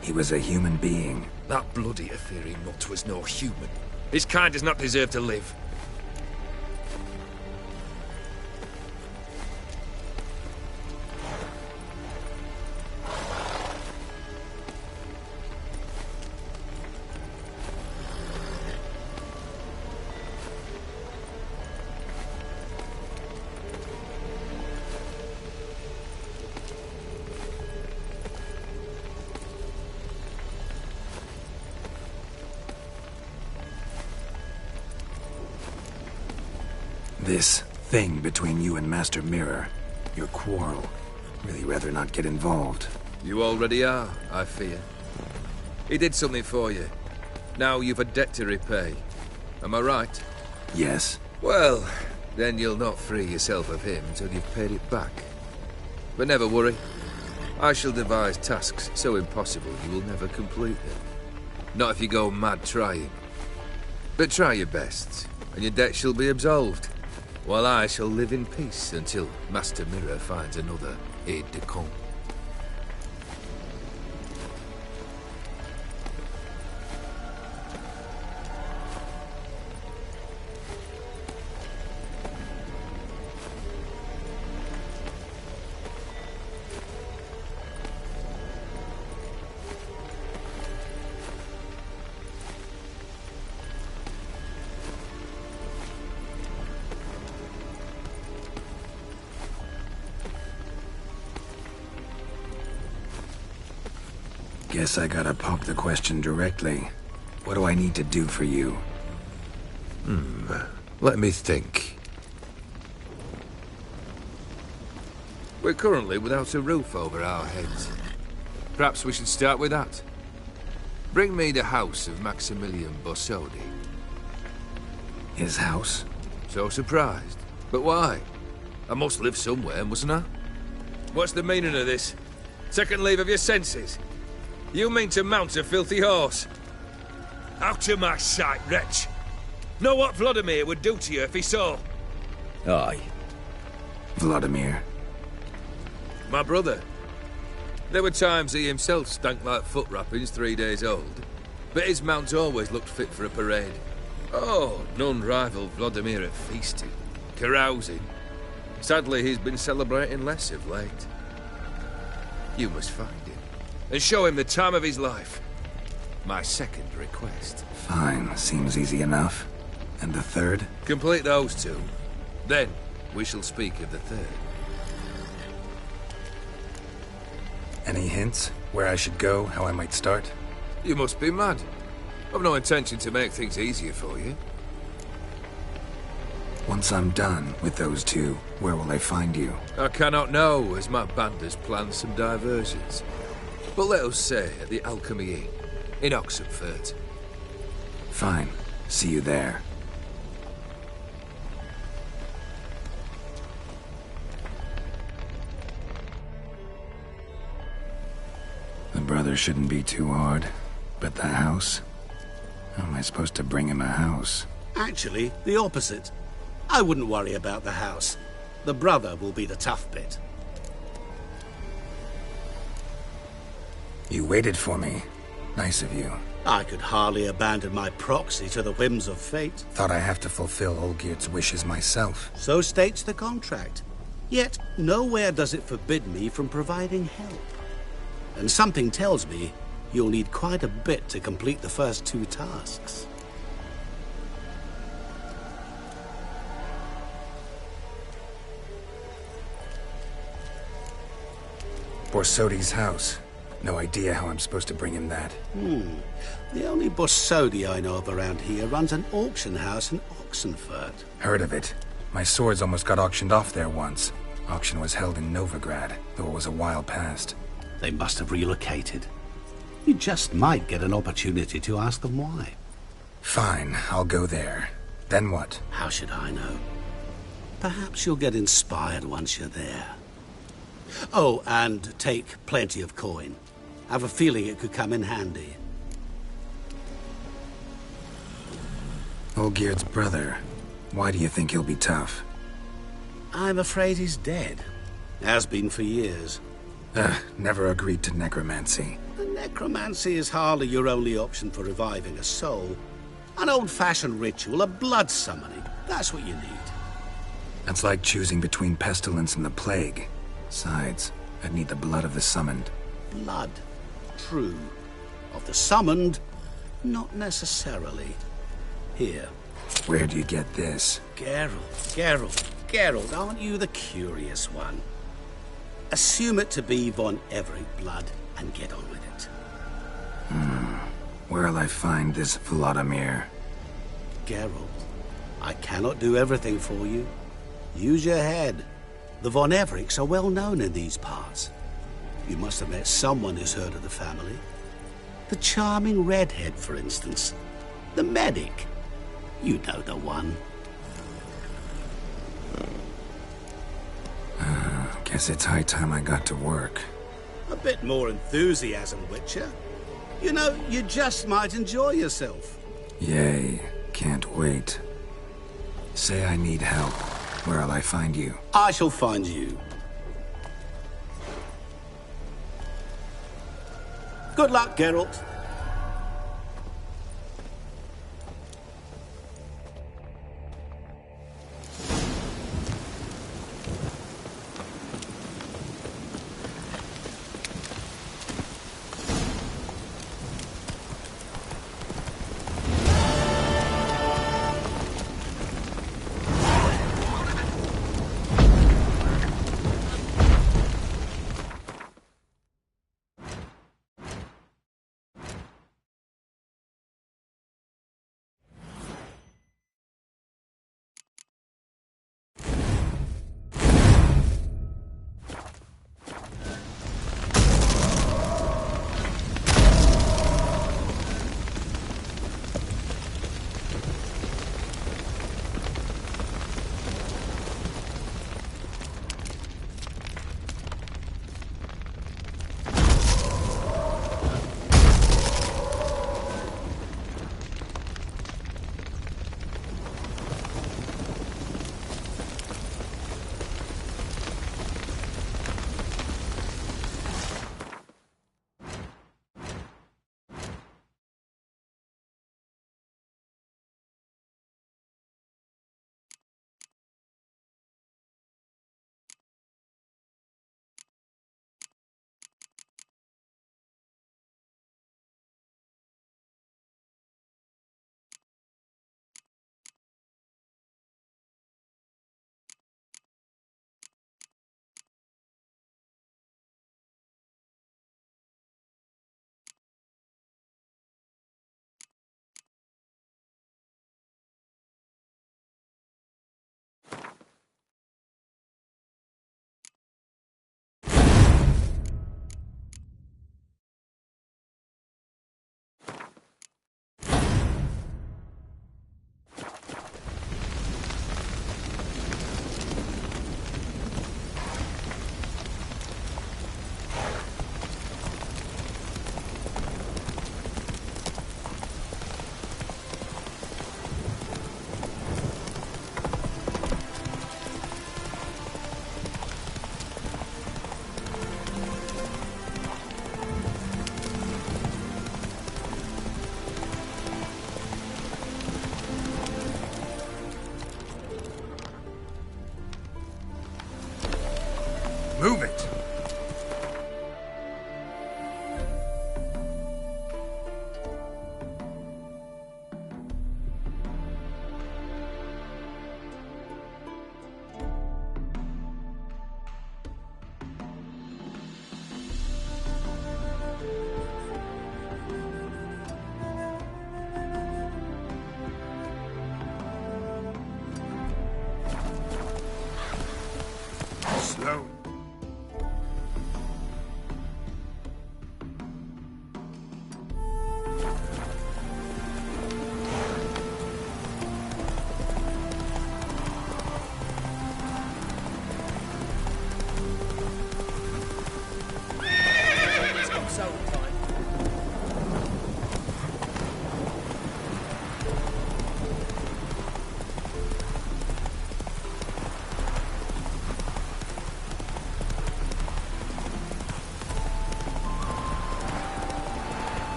He was a human being. That bloody Aetheri mutt was no human. His kind does not deserve to live. This thing between you and Master Mirror, your quarrel, really rather not get involved. You already are, I fear. He did something for you. Now you've a debt to repay. Am I right? Yes. Well, then you'll not free yourself of him until you've paid it back. But never worry. I shall devise tasks so impossible you will never complete them. Not if you go mad trying. But try your best, and your debt shall be absolved. While I shall live in peace until Master Mirror finds another aide-de-camp. Guess I gotta pop the question directly. What do I need to do for you? Let me think. We're currently without a roof over our heads. Perhaps we should start with that. Bring me the house of Maximilian Borsodi. His house? So surprised. But why? I must live somewhere, mustn't I? What's the meaning of this? Second leave of your senses? You mean to mount a filthy horse? Out of my sight, wretch! Know what Vladimir would do to you if he saw? Aye. Vladimir. My brother. There were times he himself stank like foot wrappings 3 days old, but his mount always looked fit for a parade. Oh, none rival Vladimir at feasting, carousing. Sadly, he's been celebrating less of late. You must find him and show him the time of his life. My second request. Fine, seems easy enough. And the third? Complete those two. Then, we shall speak of the third. Any hints? Where I should go? How I might start? You must be mad. I've no intention to make things easier for you. Once I'm done with those two, where will I find you? I cannot know, as my band has planned some diversions. But let us say at the Alchemy Inn, in Oxenfurt. Fine. See you there. The brother shouldn't be too hard. But the house? How am I supposed to bring him a house? Actually, the opposite. I wouldn't worry about the house. The brother will be the tough bit. You waited for me. Nice of you. I could hardly abandon my proxy to the whims of fate. Thought I have to fulfill Olgierd's wishes myself. So states the contract. Yet, nowhere does it forbid me from providing help. And something tells me you'll need quite a bit to complete the first two tasks. Borsodi's house. No idea how I'm supposed to bring him that. The only Borsodi I know of around here runs an auction house in Oxenfurt. Heard of it. My swords almost got auctioned off there once. Auction was held in Novigrad, though it was a while past. They must have relocated. You just might get an opportunity to ask them why. Fine, I'll go there. Then what? How should I know? Perhaps you'll get inspired once you're there. Oh, and take plenty of coin. I have a feeling it could come in handy. Olgierd's brother. Why do you think he'll be tough? I'm afraid he's dead. Has been for years. Never agreed to necromancy. Necromancy is hardly your only option for reviving a soul. An old-fashioned ritual, a blood summoning. That's what you need. That's like choosing between pestilence and the plague. Besides, I'd need the blood of the summoned. Blood. True. Of the summoned, not necessarily. Here. Where do you get this? Geralt, aren't you the curious one? Assume it to be von Everett blood and get on with it. Where'll I find this Vladimir? Geralt, I cannot do everything for you. Use your head. The von Evericks are well known in these parts. You must have met someone who's heard of the family. The charming redhead, for instance. The medic. You know the one. Guess it's high time I got to work. A bit more enthusiasm, Witcher. You know, you just might enjoy yourself. Yay. Can't wait. Say I need help. Where'll I find you? I shall find you. Good luck, Geralt.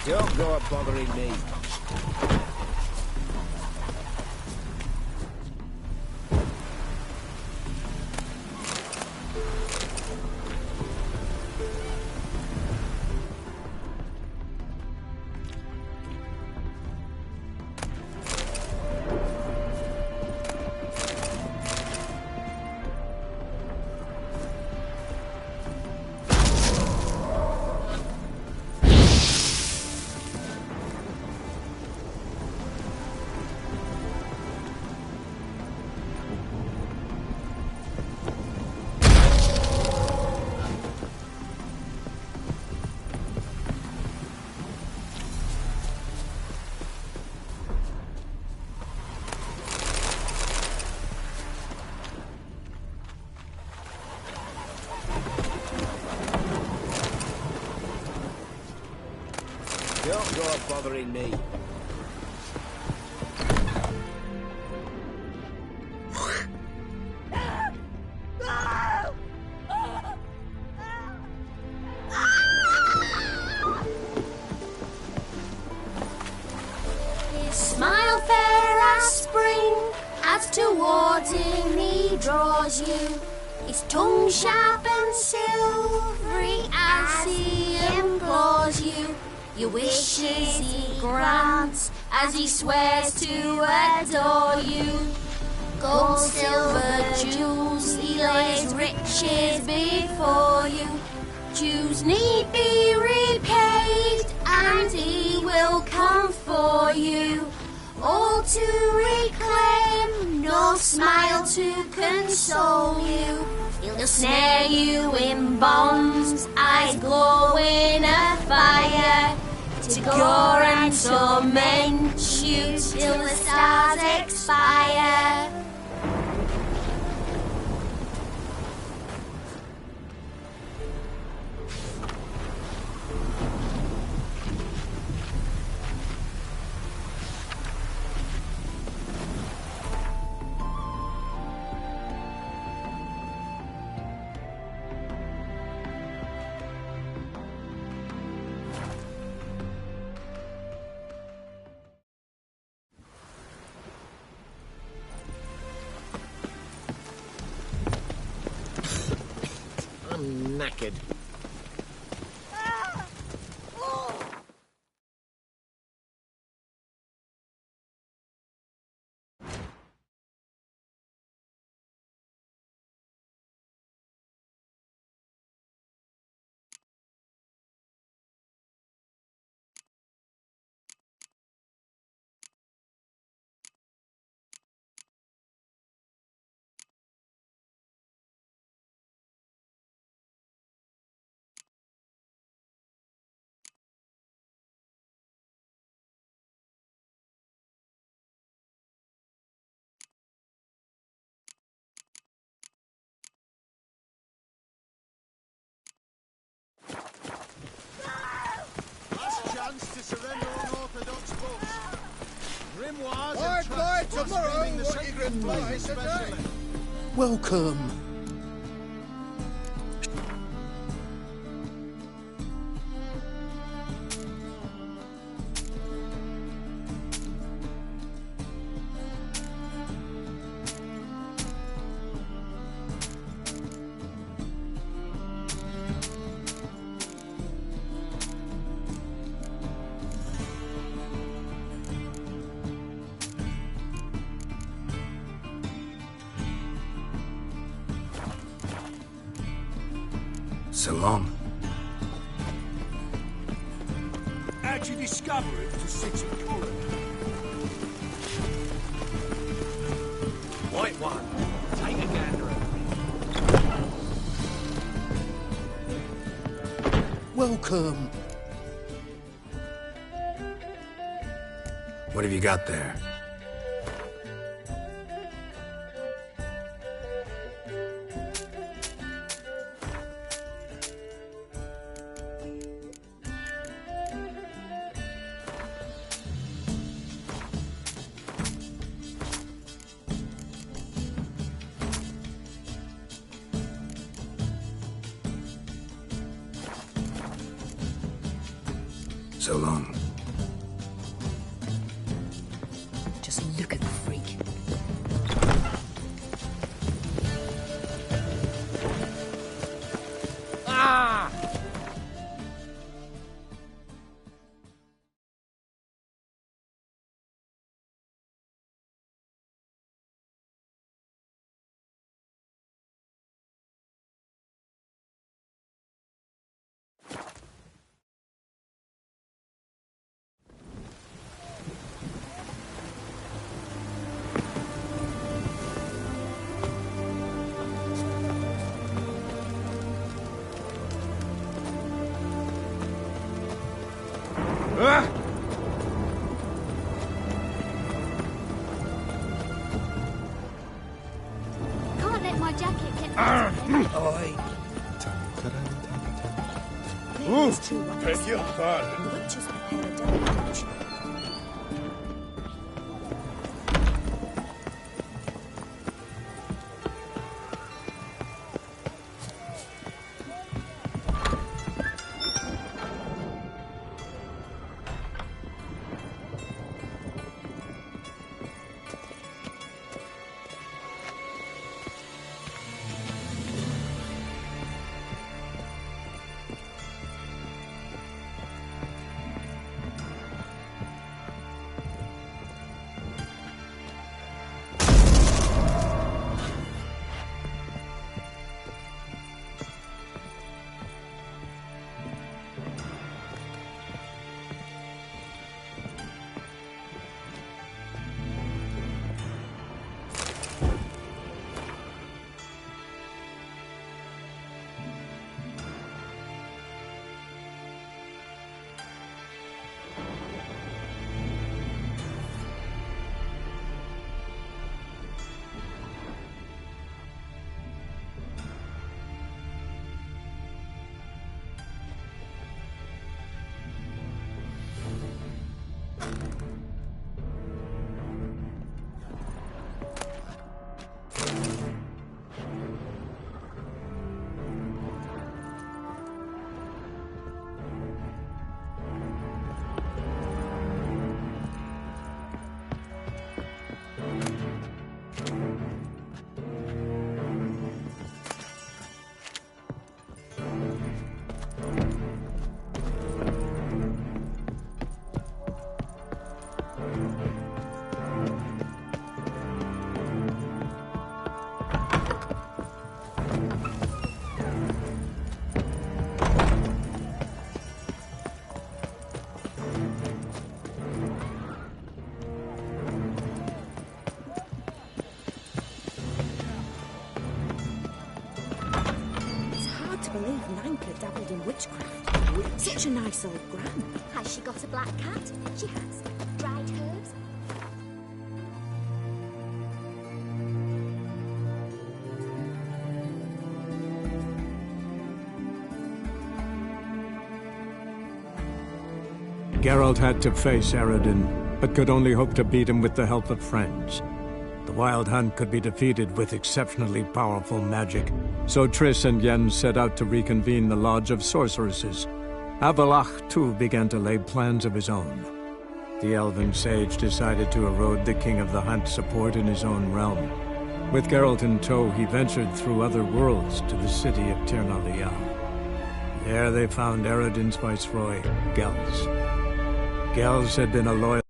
Don't go bothering me. Don't go bothering me. His smile fair as spring, as towards him he draws you. His tongue sharp and silvery as he implores you. Your wishes he grants as he swears to adore you. Gold, silver, jewels, he lays riches before you. Dues need be repaid, and he will come for you. All to reclaim, no smile to console you. He'll snare you in bonds, eyes glowing a fire, to gore and torment you till the stars expire. I'm knackered. To surrender unorthodox books. Grimoires Quiet, and quiet, tracts tomorrow, blaspheming the what you sacred can buy flame today. especially. Welcome. So long. How'd you discover it was a city colony? White one. Take a gander at me. Welcome. What have you got there? So long. Can't let my jacket get out of him. Beg your pardon. Witches prepare a deluge. Dabbled in witchcraft. Such a nice old gran. Has she got a black cat? She has. Dried herbs. Geralt had to face Eredin, but could only hope to beat him with the help of friends. The Wild Hunt could be defeated with exceptionally powerful magic, so Triss and Yen set out to reconvene the Lodge of Sorceresses. Avalach, too, began to lay plans of his own. The elven sage decided to erode the King of the Hunt's support in his own realm. With Geralt in tow, he ventured through other worlds to the city of Tir na Lial. There they found Eredin's viceroy, Gels. Gels had been a loyal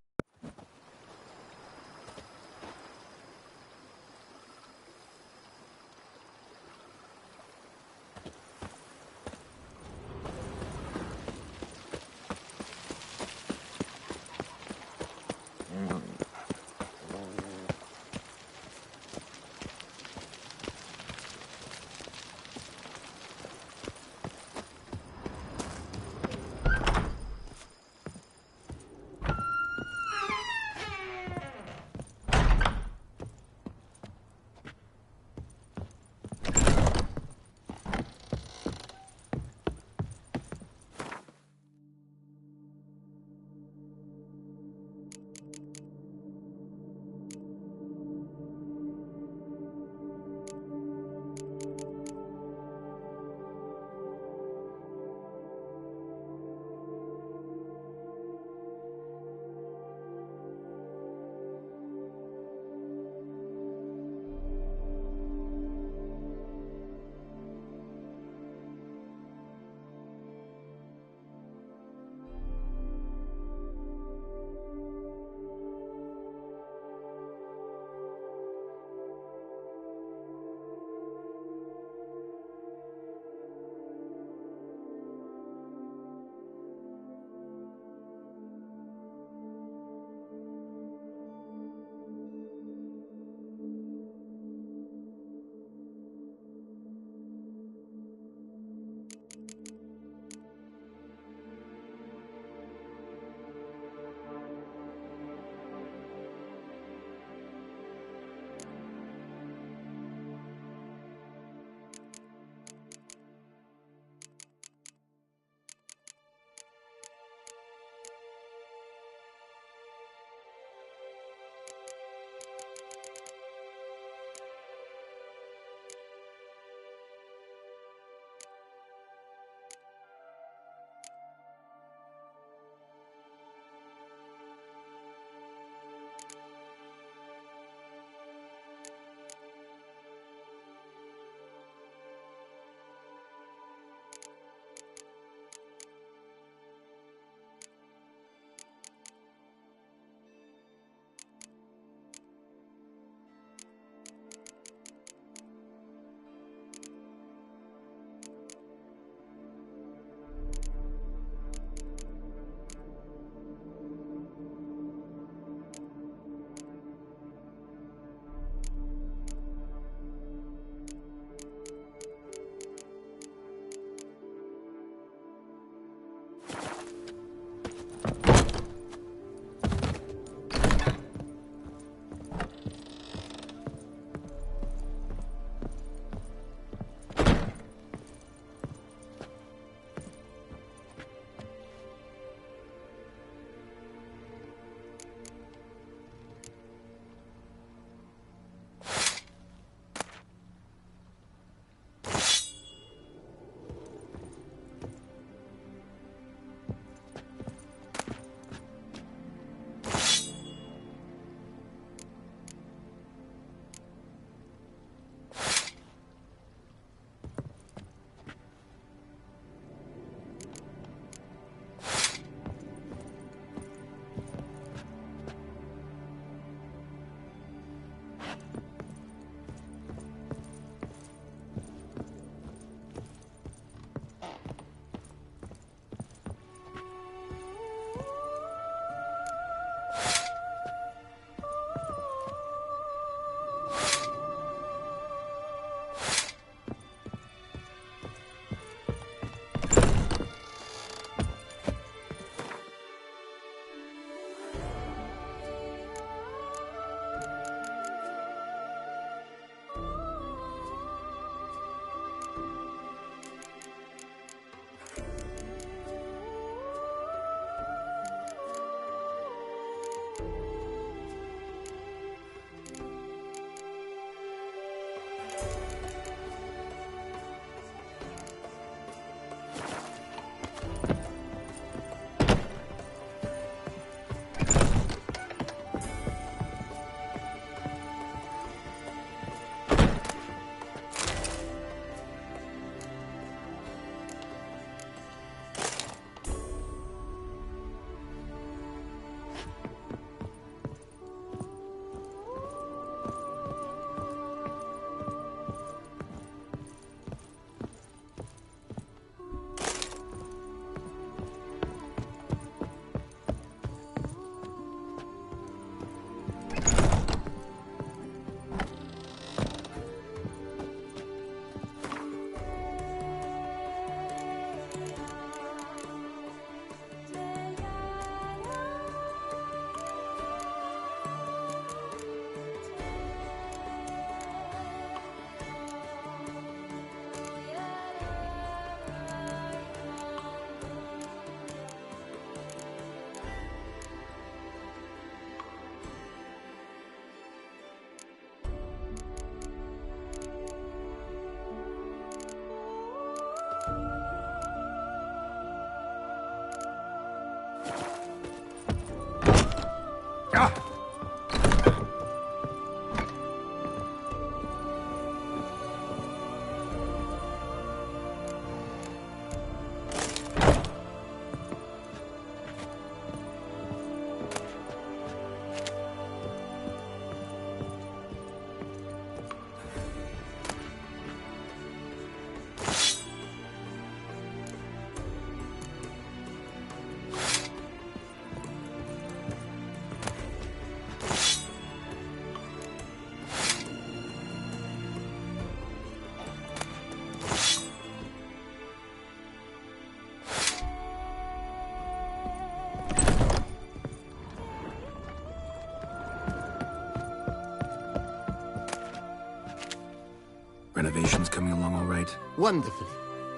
Wonderfully.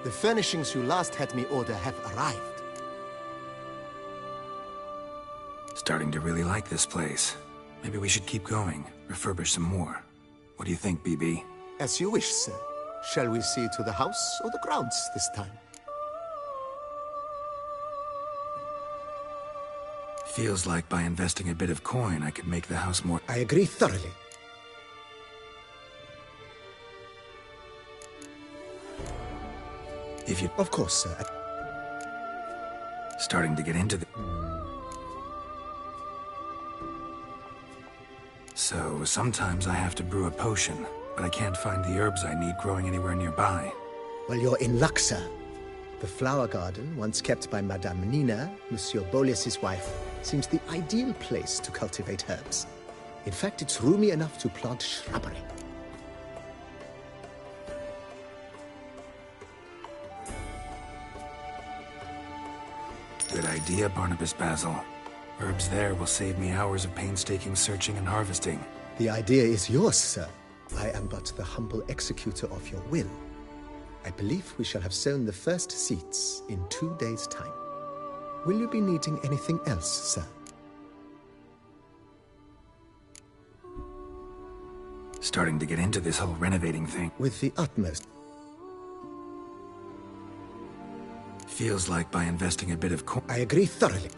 The furnishings you last had me order have arrived. Starting to really like this place. Maybe we should keep going, refurbish some more. What do you think, BB? As you wish, sir. Shall we see to the house or the grounds this time? Feels like by investing a bit of coin, I could make the house more... I agree thoroughly. If you... Of course, sir. Starting to get into the... So, sometimes I have to brew a potion, but I can't find the herbs I need growing anywhere nearby. Well, you're in luck, sir. The flower garden, once kept by Madame Nina, Monsieur Boleus's wife, seems the ideal place to cultivate herbs. In fact, it's roomy enough to plant shrubbery. Good idea, Barnabas Basil. Herbs there will save me hours of painstaking searching and harvesting. The idea is yours, sir. I am but the humble executor of your will. I believe we shall have sown the first seeds in 2 days' time. Will you be needing anything else, sir? Starting to get into this whole renovating thing. With the utmost. Feels like by investing a bit of coin... I agree thoroughly.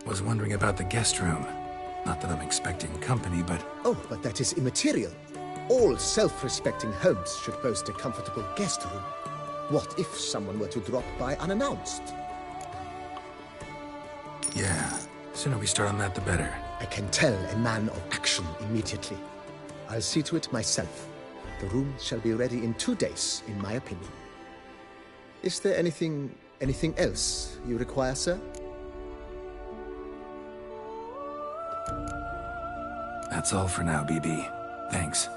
Was wondering about the guest room. Not that I'm expecting company, but... Oh, but that is immaterial. All self-respecting homes should boast a comfortable guest room. What if someone were to drop by unannounced? Yeah, sooner we start on that, the better. I can tell a man of action immediately. I'll see to it myself. The room shall be ready in 2 days, in my opinion. Is there anything else you require, sir? That's all for now, BB. Thanks.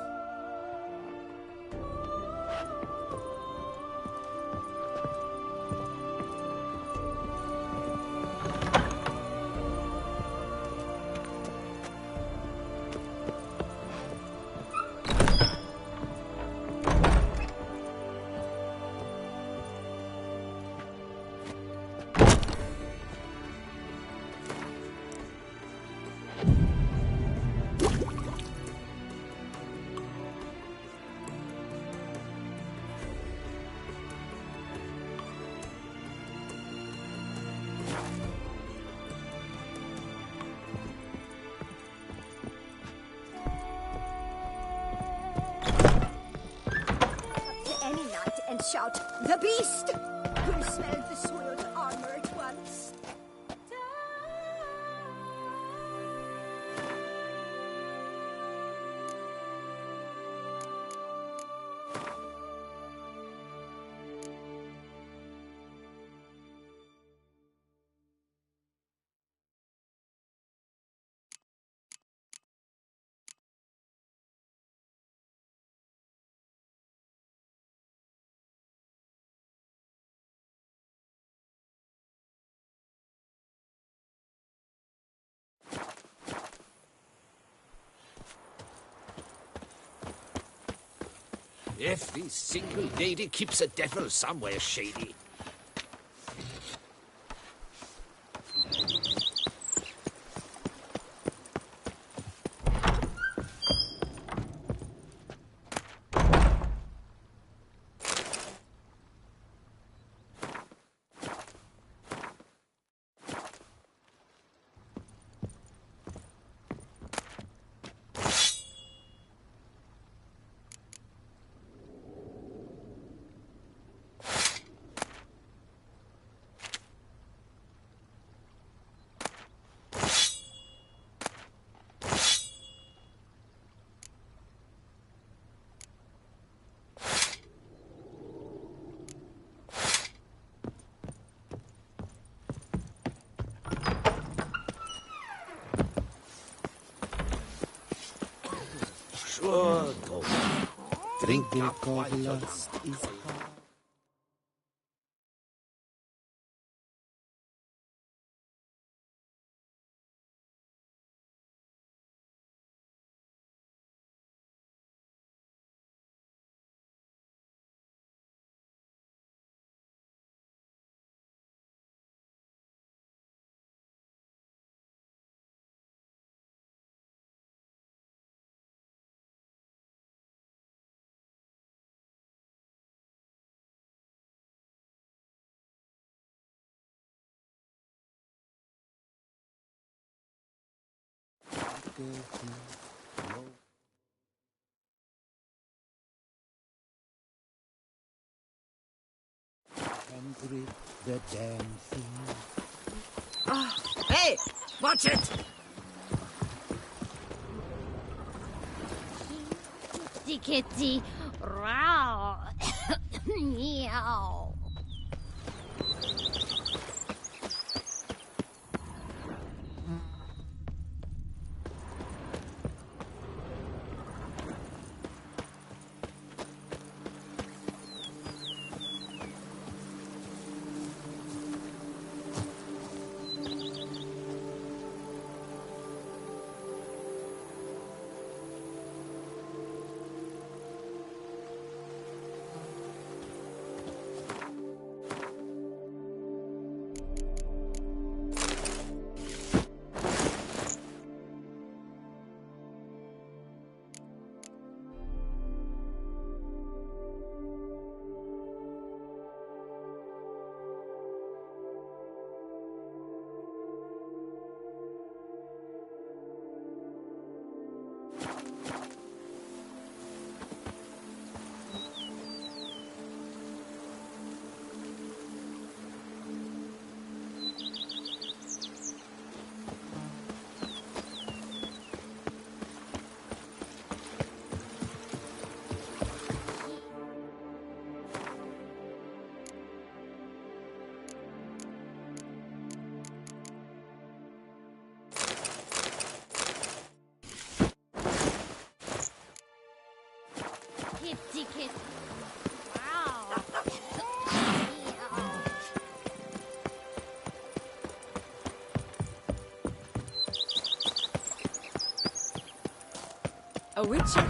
And shout, "The beast!" You'll smell the soiled armor at once. If this single lady keeps a devil somewhere shady. Sure, go. Drink up while lust is hard. And grip the damn thing. Oh, hey! Watch it! Kitty, kitty, row. Meow. Kitty, kitty. Wow. A Witcher.